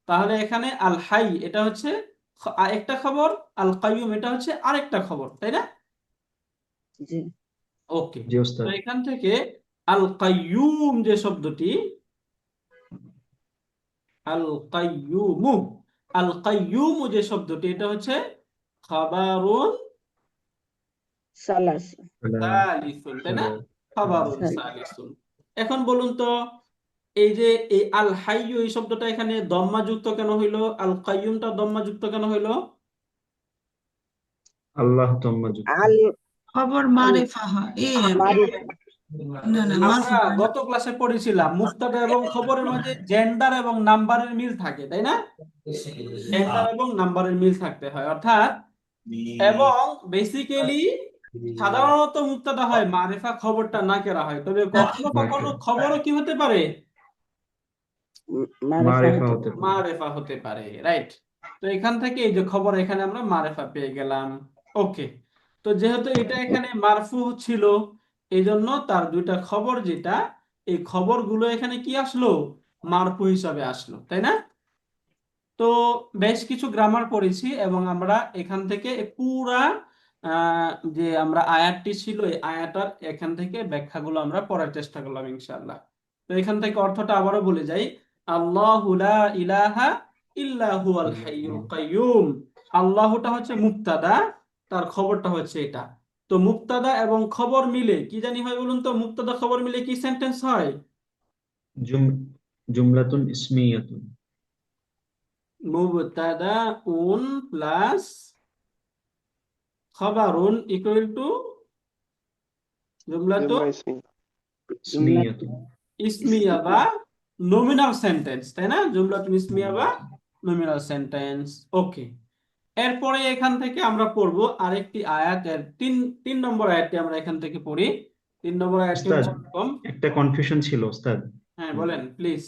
তাহলে এখানে আল হাই এটা হচ্ছে একটা খবর, আল কাইয়ুম এটা হচ্ছে আরেকটা খবর, তাই না? জি। ওকে। জি তো ওস্তাদ। এখান থেকে আল কাইয়ুম যে শব্দটি, আল কাইয়ুমু আল কাইয়ুমু যে শব্দটি, এটা হচ্ছে খাবারুন সালাস। সালিসুন, তাই না? খাবারুন সাল- সালিসুন। এখন বলুন তো, এই যে এই আল হাইয়ু এই শব্দটা এখানে দম্মা যুক্ত কেন হইলো, আল কাইয়ুমটা দম্মা যুক্ত কেন হইলো? আল্লাহ তম্মা যুক্ত। আল খবর আল মারিফা মারিফা। না না আমরা মারিফা গত ক্লাসে পড়েছিলাম মুবতাদা এবং খবরের মাঝে জেন্ডার এবং নাম্বারের মিল থাকে, তাই না? জেন্ডার এবং নাম্বারের মিল থাকতে হয়, অর্থাৎ এবং বেসিক্যালি সাধারণত মুবতাদা হয় মারিফা, খবরটা নাকেরা হয়, তবে কখনো কখনো নাকিরা। খবরও কি হতে পারে, মারিফা মারিফা হতে হতে পারে। পারে। মারেফা হতে পারে, রাইট? তো এখান থেকে এই যে খবর, এখানে আমরা মারেফা পেয়ে গেলাম। ওকে। তো যেহেতু এটা এখানে মারফু ছিল, এই জন্য তার দুইটা খবর যেটা, এই খবরগুলো এখানে কি আসলো, মারফু হিসাবে আসলো, তাই না? তো বেশ কিছু গ্রামার পড়েছি এবং আমরা এখান থেকে পুরা যে আমরা আয়াতটি ছিল এই আয়াটার এখান থেকে ব্যাখ্যাগুলো আমরা পড়ার চেষ্টা করলাম ইনশাআল্লাহ। তো এখান থেকে অর্থটা আবারও বলে যাই, আল্লাহু লা ইলাহা ইল্লা হুয়াল হাইয়ুল কাইয়ুম। আল্লাহটা হচ্ছে মুবতাদা, তার খবরটা হচ্ছে এটা। তো মুবতাদা এবং খবর মিলে কি জানি হয় বলুন তো, মুবতাদা খবর মিলে কি সেন্টেন্স হয়? জুম জুমলাতুন ইসমিয়াতুন। মুবতাদা উন প্লাস খবরুন ইকুয়াল টু জুমলাতুন জুমলা ইসমি। জুমলা ইসমিয়াতুন। ইসমিয়া বা নমিনাল সেন্টেন্স, তাই না? জুমলাতুন ইসমিয়া বা ইসমিয়াতুন। Nominal sentence. ওকে। এরপরে এখান থেকে আমরা পড়ব আরেকটি আয়াত, এর তিন তিন নম্বর আয়াতটি আমরা এখান থেকে পড়ি। 3 নম্বর আয়াতটি উস্তাদ, হচ্ছে এরকম। একটা কনফিউশন ছিল উস্তাদ। হ্যাঁ বলেন প্লিজ।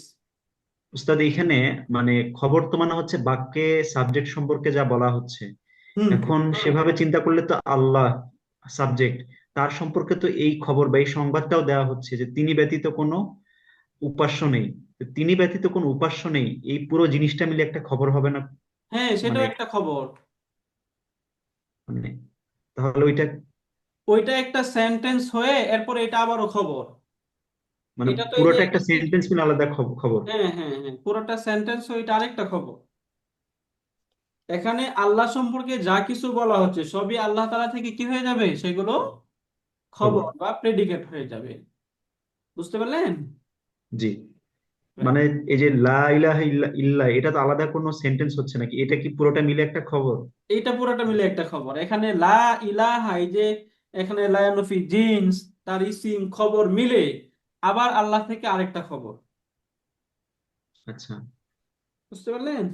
উস্তাদ এখানে মানে খবর তো মানে হচ্ছে বাক্যে সাবজেক্ট সম্পর্কে যা বলা হচ্ছে, হুম। এখন সেভাবে চিন্তা করলে তো আল্লাহ সাবজেক্ট, তার সম্পর্কে তো এই খবর বা এই সংবাদটাও দেওয়া হচ্ছে যে তিনি ব্যতীত কোনো উপাস্য নেই। তো তিনি ব্যতীত কোনো উপাস্য নেই, এই পুরো জিনিসটা মিলে একটা খবর হবে না? হ্যাঁ, মানে সেটাও একটা খবর। মানে তাহলে ওইটা ওইটা একটা সেন্টেন্স হয়ে এরপরে এটা আবারও খবর। মানে এটা তো এই যে পুরোটা একটা সেন্টেন্স মিলে আলাদা খবর। হ্যাঁ হ্যাঁ হ্যাঁ, পুরোটা সেন্টেন্স হয়ে এটা আরেকটা খবর। এখানে আল্লাহ সম্পর্কে যা কিছু বলা হচ্ছে সবই আল্লাহ তাআলা থেকে কি হয়ে যাবে, সেগুলো খবর। খবর বা প্রেডিকেট হয়ে যাবে। বুঝতে পারলেন? জি। Right. মানে এই যে লা ইলাহা ইল্লা এটা তো আলাদা কোনো সেন্টেন্স হচ্ছে নাকি, এটা কি পুরোটা মিলে একটা খবর? এইটা পুরোটা মিলে একটা খবর। এখানে লা ইলাহা, এই যে এখানে লায়ানুফি জিন্স, তার ইসিম খবর মিলে আবার আল্লাহ থেকে আরেকটা খবর। আচ্ছা। বুঝতে পারলেন?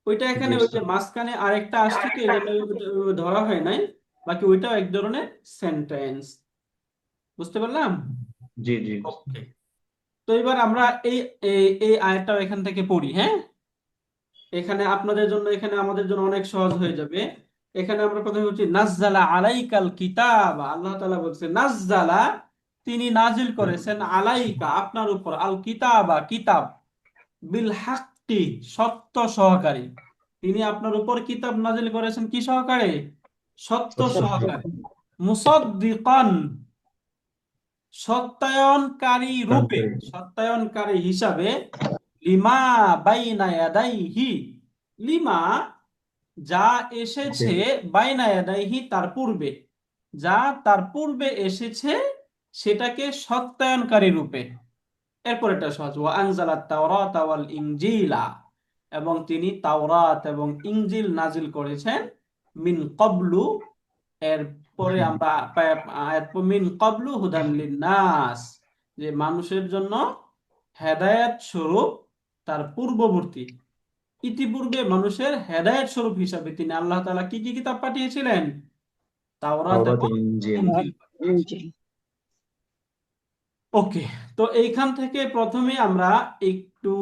ওইটা জি এখানে ওই যে ওস্তাদ। মাঝখানে আরেকটা আসছে তো এই জন্য ওইটা ধরা হয় নাই, বাকি ওইটাও এক ধরনের সেন্টেন্স। বুঝতে পারলাম? জি জি। ওকে। তো এবার আমরা এই এই এই আয়াতটাও এখান থেকে পড়ি, হ্যাঁ? এখানে আপনাদের জন্য, এখানে আমাদের জন্য অনেক সহজ হয়ে যাবে। এখানে আমরা প্রথমে বলছি নাজ্জালা আলাইকাল কিতাব, আল্লাহ তাআলা বলছে নাজ্জালা, তিনি নাজিল করেছেন, আলাইকা আপনার উপর, আল কিতাবা কিতাব, বিল হাক্কি সত্য সহকারী। তিনি আপনার উপর কিতাব নাজিল করেছেন কি সহকারে? সত্য সত্য সত্য। সহকারে। মুসাদ্দিকান সত্যায়নকারী রূপে, সহকারী। সত্যায়নকারী হিসাবে, লিমা বাইনা ইয়াদাইহি, লিমা যা জি। এসেছে, বাইনা ইয়াদাইহি তার পূর্বে, যা তার পূর্বে এসেছে সেটাকে সত্যায়নকারী রূপে। এরপর এটা সহজ, ওয়া আনজালাত তাওরাত ওয়াল ইনজিলা, এবং তিনি তাওরাত এবং ইনজিল নাজিল করেছেন, মিন ক্বাবলু, এর পরে আমরা আয়াত মিন ক্বাবলু হুদান লিন্নাস, যে মানুষের জন্য হেদায়েত স্বরূপ, তার পূর্ববর্তী, ইতিপূর্বে মানুষের হেদায়েত স্বরূপ হিসাবে তিনি আল্লাহ তাআলা কি কি কিতাব পাঠিয়েছিলেন? তাওরাত তাওরাত এবং এবং ইনজিল। ইনজিল পাঠিয়েছিলেন। ইনজিল। ওকে। তো এইখান থেকে প্রথমে আমরা একটু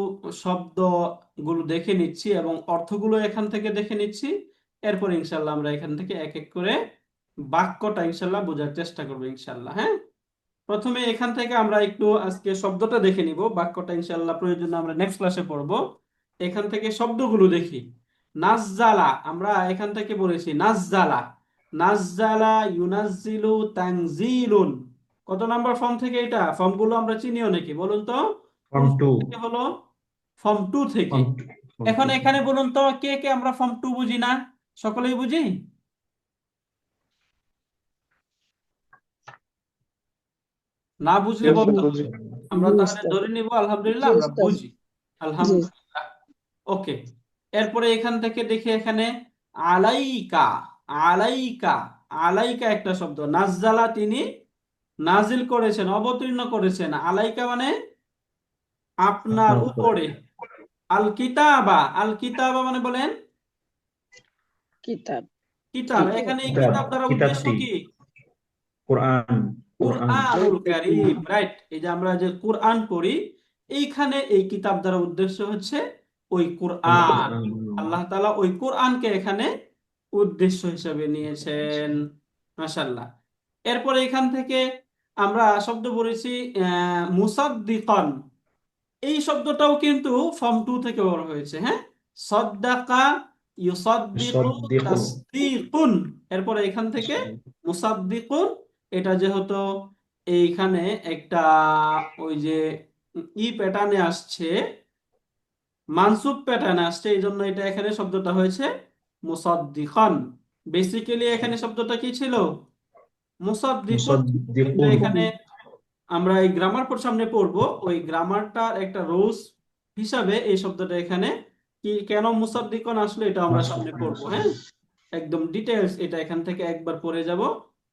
শব্দগুলো দেখে নিচ্ছি এবং অর্থগুলো এখান থেকে দেখে নিচ্ছি। এরপর ইনশাল্লাহ আমরা এখান থেকে এক এক করে বাক্যটা ইনশাল্লাহ বোঝার চেষ্টা করবো ইনশাল্লাহ, হ্যাঁ? প্রথমে এখান থেকে আমরা একটু আজকে শব্দটা দেখে নিব, বাক্যটা ইনশাআল্লাহ প্রয়োজনে আমরা নেক্সট ক্লাসে পড়বো। এখান থেকে শব্দগুলো দেখি। নাজ্জালা, আমরা এখান থেকে বলেছি নাজ্জালা, নাজ্জালা ইউনাজ্জিলু তানজিলুন। কত নাম্বার ফর্ম থেকে? এটা ফর্মগুলো আমরা চিনিও নাকি বলুন তো? কোন ফর্ম টু। ফর্ম থেকে হলো? ফর্ম 2 থেকে। এখন এখানে বলুন তো, কে কে আমরা ফর্ম 2 বুঝি না? সকলেই বুঝি? না বুঝলে Yes, বলতে বুঝি। হবে। আমরা জি তাহলে উস্তাদ, ধরে নিব আলহামদুলিল্লাহ জি আমরা উস্তাদ, বুঝি। জি আলহামদুলিল্লাহ। ওকে। এরপরে এখান থেকে দেখি এখানে আলাইকা, আলাইকা, আলাইকা একটা শব্দ। নাজ্জালা তিনি নাজিল করেছেন, অবতীর্ণ করেছেন। আলাইকা মানে আপনার আপনার উপরে। উপরে। আল কিতাবা, আল কিতাবা মানে বলেন কিতাব, কিতাব। এখানে এই কিতাব, কিতাব দ্বারা উদ্দেশ্য কিতাবটি, কি? কোরআন, কোরআন। কুরআনুল কারীম, রাইট। এই যে আমরা যে কোরআন পড়ি, এইখানে এই কিতাব দ্বারা উদ্দেশ্য হচ্ছে ওই আল কোরআন। কোরআন। আল্লাহ তাআলা ওই কোরআনকে এখানে উদ্দেশ্য হিসেবে নিয়েছেন। মাশাআল্লাহ। এরপরে এখান থেকে আমরা শব্দ পড়েছি মুসাদ্দিকান। এই শব্দটাও কিন্তু ফর্ম 2 থেকে ব্যবহার হয়েছে। হ্যাঁ, সদ্দাকা ইউসাদ্দিকু মুসাদ্দিকু। তাসদীকুন। এরপরে এখান থেকে মুসাদ্দিকুন, এটা যেহেতু এইখানে একটা ওই যে প্যাটার্নে আসছে, মানসুব প্যাটার্নে আসছে, এই জন্য এটা এখানে শব্দটা হয়েছে মুসাদ্দিকান। বেসিক্যালি এখানে শব্দটা কি ছিল? মুসাদ্দিকুন। কিন্তু মুসাদ্দিকুন। এখানে আমরা এই গ্রামার সামনে পড়বো, ওই গ্রামারটার একটা রুলস হিসাবে এই শব্দটা এখানে কি কেন মুসাদ্দিকুন আসলে এটা আমরা সামনে পড়বো। হ্যাঁ, একদম ডিটেলস এটা এখান থেকে একবার পড়ে যাব,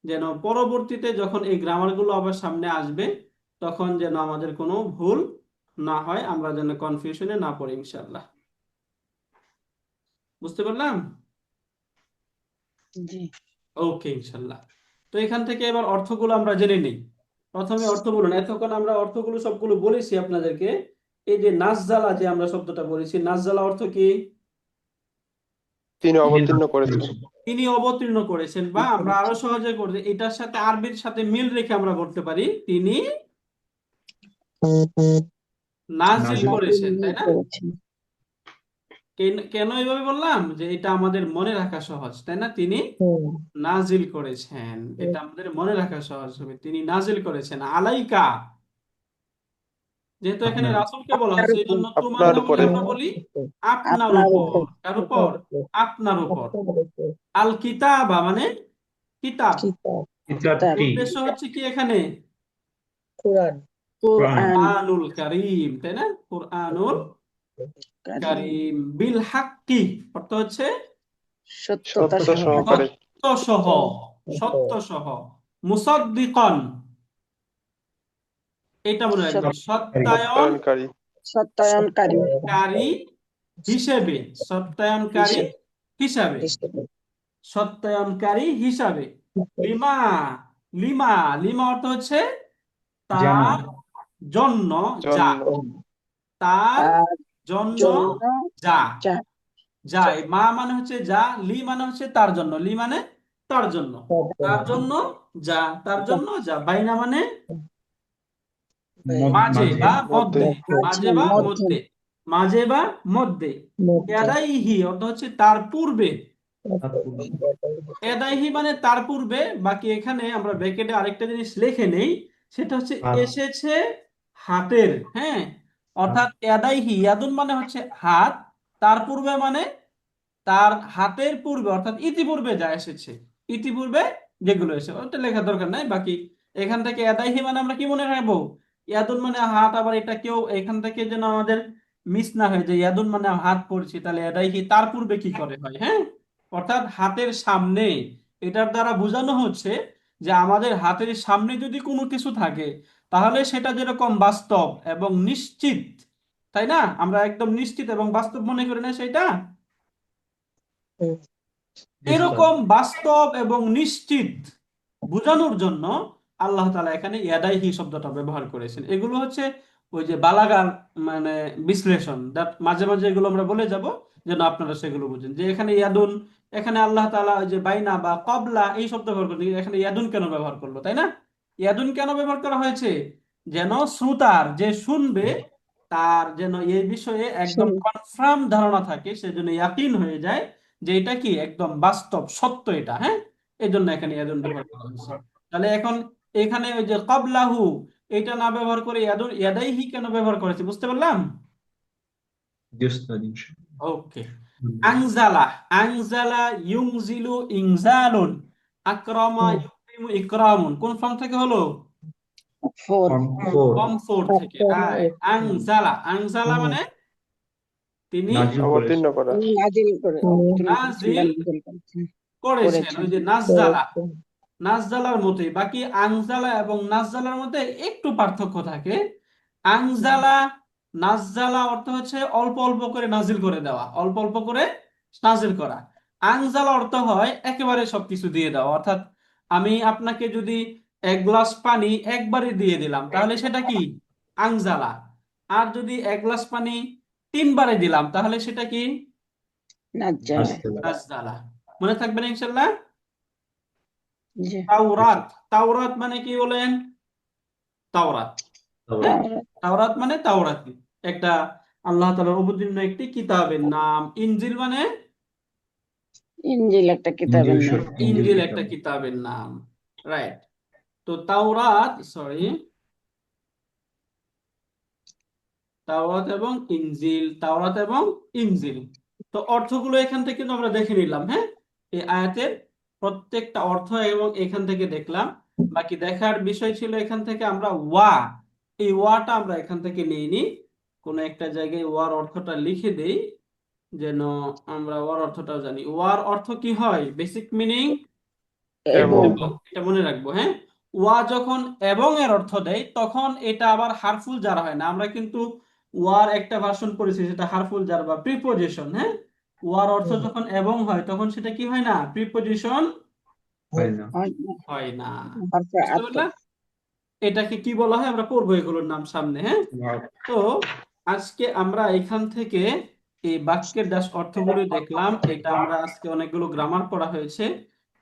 যেন পরবর্তীতে যখন এই গ্রামারগুলো আবার সামনে আসবে তখন যেন আমাদের কোনো ভুল না হয়, আমরা যেন কনফিউশনে না পড়ি ইনশাআল্লাহ। বুঝতে পারলাম? জি ওকে ইনশাআল্লাহ। তো এখান থেকে এবার অর্থগুলো আমরা জেনে নিই। প্রথমে অর্থ বলুন। এতক্ষণ আমরা অর্থগুলো সবগুলো বলেছি আপনাদেরকে। এই যে নাজ্জালা, যে আমরা শব্দটা বলেছি, নাজ্জালা অর্থ কি? তিনি অবতীর্ণ করেছেন। তিনি অবতীর্ণ করেছেন, বা আমরা আরো সহজে করতে এটার সাথে আরবির সাথে মিল রেখে আমরা করতে পারি তিনি নাজিল নাজিল করেছেন, তাই না? করেছেন। কেন এইভাবে বললাম? যে এটা আমাদের মনে রাখা সহজ, তাই না? তিনি হুম, নাজিল করেছেন, এটা আমাদের মনে রাখা সহজ হবে। তিনি নাজিল করেছেন। আলাইকা, যেহেতু এখানে আপনার। রাসূলকে বলা আপনার হচ্ছে, এই উপর, জন্য তোমার আপনার না বলে উপরে। আমরা বলি আপনার আপনার উপর। উপর, কার উপর? আপনার উপর। আপনার উপর, আল কিতাবা মানে কিতাব। কিতাব, কিতাব, কিতাবটি, উদ্দেশ্য হচ্ছে কি এখানে? কোরআন, কোরআন। কোরআন, কুরআনুল কারীম, তাই না? কুরআনুল কারীম, কারীম। বিল হাক্কি অর্থ হচ্ছে সত্যতা সত্য সহ, সহকারে। সত্য সহ, সত্য সহ। মুসাদ্দিকান, এটা মনে রাখবেন, সত্যায়নকারী। সত্যায়নকারী সত্যায়নকারী হিসেবে, সত্যায়নকারী হিসাবে, হিসেবে, সত্যায়নকারী হিসাবে। লিমা, লিমা, লিমা অর্থ হচ্ছে যেন, তার জন্য যা, জন্য। তার তার জন্য জন্য যা, যা, যা। এই মা মানে হচ্ছে যা, লি মানে হচ্ছে তার জন্য, লি মানে তার জন্য, তার জন্য যা, তার জন্য যা। বাইনা মানে মাঝে মাঝে, বা মধ্যে। মধ্যে, মাঝে বা মধ্যে, মধ্যে, মাঝে বা মধ্যে। মধ্যে, এদাইহি অর্থ হচ্ছে তার পূর্বে। তাৎপূর্বে। এদাইহি মানে তার পূর্বে। বাকি এখানে আমরা ব্র্যাকেটে আরেকটা জিনিস লিখে নেই, সেটা হচ্ছে হাত, এসেছে হাতের। হ্যাঁ, অর্থাৎ এদাইহি, ইয়াদুন মানে হচ্ছে হাত, তার পূর্বে মানে তার হাতের পূর্বে, অর্থাৎ ইতিপূর্বে যা এসেছে, ইতিপূর্বে যেগুলো এসে, ওটা লেখার দরকার নাই। বাকি এখান থেকে এদাইহি মানে আমরা কি মনে রাখবো? ইয়াদুন মানে হাত। আবার এটা কেউ এখান থেকে যেন আমাদের মিস না হয়ে যায়, ইয়াদুন মানে হাত পড়ছি, তাহলে এদাইহি তার পূর্বে কি করে হয়? হ্যাঁ, অর্থাৎ হাতের সামনে। এটার দ্বারা বোঝানো হচ্ছে যে আমাদের হাতের সামনে যদি কোনো কিছু থাকে, তাহলে সেটা যেরকম বাস্তব এবং নিশ্চিত, তাই না? আমরা একদম নিশ্চিত এবং বাস্তব মনে করি না সেটা? এরকম বাস্তব এবং নিশ্চিত বোঝানোর জন্য আল্লাহ তাআলা এখানে ইয়াদাইহি শব্দটা ব্যবহার করেছেন। এগুলো হচ্ছে ওই যে বালাগার মানে বিশ্লেষণ, দ্যাট মাঝে মাঝে এগুলো আমরা বলে যাব যেন আপনারা সেগুলো বুঝেন। যে এখানে ইয়াদুন, এখানে আল্লাহ তাআলা ওই যে বাইনা বা কবলা এই শব্দ ব্যবহার করলেন, এখানে ইয়াদুন কেন ব্যবহার করলো, তাই না? ইয়াদুন কেন ব্যবহার করা হয়েছে? যেন শ্রোতার যে শুনবে তার যেন এই বিষয়ে একদম শুন- কনফার্ম ধারণা থাকে, সেজন্য ইয়াকিন হয়ে যায় যে এটা কি একদম বাস্তব সত্য এটা। হ্যাঁ, এই জন্য এখানে ইয়াদুন ব্যবহার করা হয়েছে। তাহলে এখন এখানে ওই যে ক্বাবলাহু এটা না ব্যবহার করে ইয়াদুন ইয়াদাইহি কেন ব্যবহার করেছে, বুঝতে পারলাম? জি উস্তাদ, ইনশাআল্লাহ। ওকে। আনজালা, আনজালা ইউনজিলু ইনজালুন, আকরামা ইউকরিমু ইকরামুন কোন ফর্ম থেকে হলো? ফোর ফর্ম 4, ফর্ম 4 থেকে। রাইট। আনজালা, আনজালা মানে তিনি নাজিল করেছে। অবতীর্ণ করা। নাজিল করে অবতীর্ণ করেছেন বা নাজিল নাজিল করেছেন করেছেন, করেছেন ওই যে নাজ্জালা, নাজ্জালার মতোই। বাকি আনজালা এবং নাজ্জালার মধ্যে একটু পার্থক্য থাকে। আনজালা, নাজ্জালা অর্থ হচ্ছে অল্প অল্প করে নাজিল করে দেওয়া, অল্প অল্প করে নাজিল করা। আনজালা অর্থ হয় একেবারে সবকিছু দিয়ে দেওয়া, অর্থাৎ আমি আপনাকে যদি 1 গ্লাস পানি একবারে দিয়ে দিলাম তাহলে সেটা কি? আনজালা। আর যদি 1 গ্লাস পানি 3 বারে দিলাম তাহলে সেটা কি? নাজ্জালা। নাজলা। নাজ্জালা। মনে থাকবে না ইনশাল্লাহ? জি। তাওরাত, তাওরাত মানে কি বলেন? তাওরাত। হ্যাঁ, তাওরাত, তাওরাত মানে তাওরাতি, একটা আল্লাহ তাআলার অবতীর্ণ একটি কিতাবের নাম। ইনজিল মানে ইনজিল একটা কিতাবের নাম। ইনজিল ইনজিল একটা কিতাব। কিতাবের নাম। রাইট। তো তাওরাত, সরি, তাওরাত এবং ইনজিল, তাওরাত এবং ইনজিল। তো অর্থগুলো এখান থেকে কিন্তু আমরা দেখে নিলাম। হ্যাঁ, এই আয়াতের প্রত্যেকটা অর্থ এবং এখান থেকে দেখলাম। বাকি দেখার বিষয় ছিল এখান থেকে আমরা এই ওয়াটা আমরা এখান থেকে নিয়ে নিই, কোনো একটা জায়গায় ওয়ার অর্থটা লিখে দেই যেন আমরা ওয়ার অর্থটাও জানি। ওয়ার অর্থ কি হয়? বেসিক মিনিং এবং এবং, এটা মনে রাখবো। হ্যাঁ, ওয়া যখন এবং এর অর্থ দেয় তখন এটা আবার হারফুল জার হয় না। আমরা কিন্তু ওয়ার একটা ভার্সন পড়েছি সেটা হারফুল জার বা প্রিপোজিশন। হ্যাঁ, ওয়ার অর্থ যখন এবং হয় তখন সেটা কি হয় না? প্রিপোজিশন হয় না। হয় না। হরফে বুঝতে আতফ। পারলা? এটাকে কি বলা হয় আমরা পড়বো এগুলোর নাম সামনে। হ্যাঁ, তো আজকে আমরা এখান থেকে এই বাক্যের জাস্ট অর্থগুলো দেখলাম। এটা আমরা আজকে অনেকগুলো গ্রামার পড়া হয়েছে,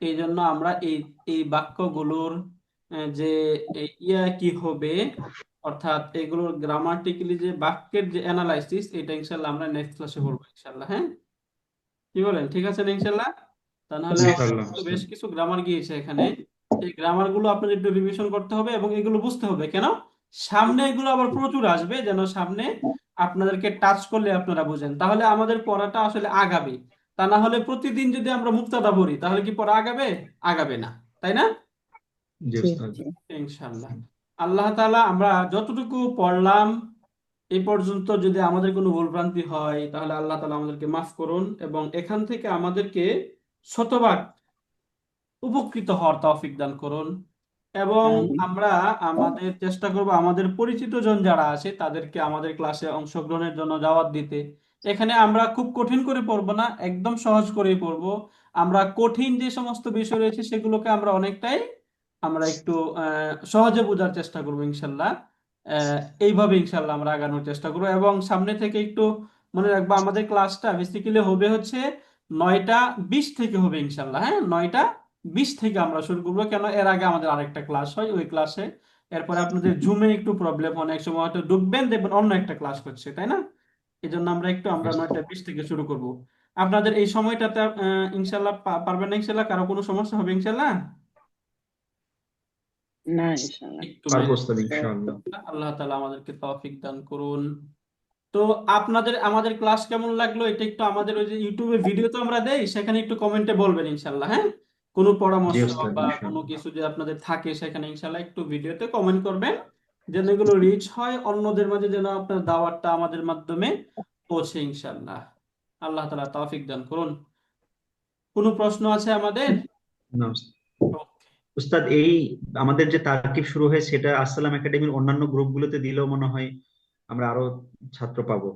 এই জন্য আমরা এই এই বাক্যগুলোর যে ইয়া কি হবে, অর্থাৎ এগুলোর গ্রামাটিক্যালি যে বাক্যের যে অ্যানালাইসিস, এটা ইনশাল্লাহ আমরা নেক্সট ক্লাসে করবো ইনশাল্লাহ। হ্যাঁ, কি বলেন? ঠিক আছে না ইনশাল্লাহ? তা নাহলে ইনশাআল্লাহ। বেশ কিছু গ্রামার গিয়েছে এখানে, এই গ্রামার গুলো আপনাদের একটু রিভিশন করতে হবে এবং এগুলো বুঝতে হবে কেন সামনে এগুলো আবার প্রচুর আসবে, যেন সামনে আপনাদেরকে টাচ করলে আপনারা বুঝেন, তাহলে আমাদের পড়াটা আসলে আগাবে। তা না হলে প্রতিদিন যদি আমরা মুক্তাদা পড়ি তাহলে কি পড়া আগাবে? আগাবে না, তাই না? জি উস্তাদ। ইনশাআল্লাহ। আল্লাহ তাআলা আমরা যতটুকু পড়লাম এই পর্যন্ত যদি আমাদের কোনো ভুলভ্রান্তি হয় তাহলে আল্লাহ তাআলা আমাদেরকে মাফ করুন এবং এখান থেকে আমাদেরকে শতভাগ উপকৃত হওয়ার তৌফিক দান করুন। এবং আমিন। আমরা আমাদের চেষ্টা করব আমাদের পরিচিত জন যারা আছে তাদেরকে আমাদের ক্লাসে অংশগ্রহণের জন্য দাওয়াত দিতে। এখানে আমরা খুব কঠিন করে পড়বো না, একদম সহজ করেই পড়বো। আমরা কঠিন যে সমস্ত বিষয় রয়েছে সেগুলোকে আমরা অনেকটাই আমরা একটু সহজে বোঝার চেষ্টা করবো ইনশাল্লাহ। আহ, এইভাবে ইনশাল্লাহ আমরা আগানোর চেষ্টা করবো এবং সামনে থেকে একটু মনে রাখবো আমাদের ক্লাসটা বেসিক্যালি হবে হচ্ছে 9টা 20 থেকে হবে ইনশাল্লাহ। হ্যাঁ, 9টা 20 থেকে আমরা শুরু করবো, কেন এর আগে আমাদের আরেকটা ক্লাস হয় ওই ক্লাসে। এরপরে আপনাদের জুমে একটু প্রবলেম, অনেক সময় হয়তো ঢুকবেন দেখবেন অন্য একটা ক্লাস করছে, তাই না? এই জন্য আমরা 9টা 20 থেকে শুরু করব। আপনাদের এই সময়টাতে ইনশাল্লাহ পারবেন না ইনশাল্লাহ? কারো কোনো সমস্যা হবে ইনশাল্লাহ? না ইনশাআল্লাহ। একটু পারবো ম্যানেজ। উস্তাদ, ইনশাআল্লাহ। আল্লাহ তাআলা আমাদেরকে তৌফিক দান করুন। তো আপনাদের আমাদের ক্লাস কেমন লাগলো এটা একটু আমাদের ওই যে ইউটিউবে ভিডিও তো আমরা দেই সেখানে একটু কমেন্টে বলবেন ইনশাল্লাহ। হ্যাঁ, কোনো জি পরামর্শ উস্তাদ, বা কোনো ইনশাআল্লাহ। কিছু যদি আপনাদের থাকে সেখানে ইনশাল্লাহ একটু ভিডিওতে কমেন্ট করবেন, যেন এগুলো রিচ হয় অন্যদের মাঝে, যেন আপনার দাওয়াতটা আমাদের মাধ্যমে পৌঁছে ইনশাল্লাহ। আল্লাহ তাআলা তৌফিক দান করুন। কোনো প্রশ্ন আছে আমাদের? না উস্তাদ। উস্তাদ, এই আমাদের যে তারকিব শুরু হয়েছে সেটা আসসালাম একাডেমির অন্যান্য গ্রুপগুলোতে দিলেও মনে হয় আমরা আরো ছাত্র পাবো।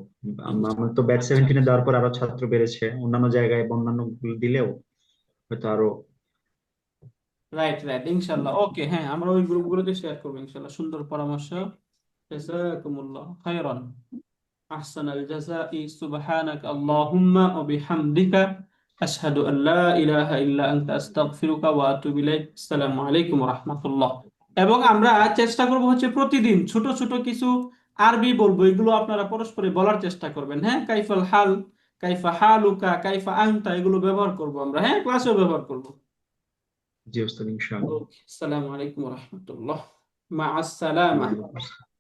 আমরা তো ব্যাচ আচ্ছা, 17 দেওয়ার পর আরো ছাত্র বেড়েছে, অন্যান্য জায়গায় বা অন্যান্য গুলো দিলেও হয়তো আরো। রাইট রাইট, ইনশাল্লাহ। ওকে, হ্যাঁ, আমরা ওই গ্রুপগুলোতে শেয়ার করবো ইনশাল্লাহ। সুন্দর পরামর্শ। জাযাকুমুল্লাহ খাইরান। أحسن الجزاء. سبحانك اللهم وبحمدك أشهد أن لا إله إلا أنت أستغفرك وأتوب إليك. السلام عليكم ورحمة الله. এবং আমরা চেষ্টা করব হচ্ছে প্রতিদিন ছোট ছোট কিছু আরবি বলবো, এগুলো আপনারা পরস্পরে বলার চেষ্টা করবেন। হ্যাঁ, কাইফাল হাল, কাইফা হালুকা, কাইফা আনতা, এগুলো ব্যবহার করব আমরা। হ্যাঁ, ক্লাসেও ব্যবহার করব। জি ওস্তাদ, ইনশাআল্লাহ। ওকে, আসসালামু আলাইকুম রহমতুল্লাহ, মা আসসালামা। ওয়ালাইকুম আসসালাম।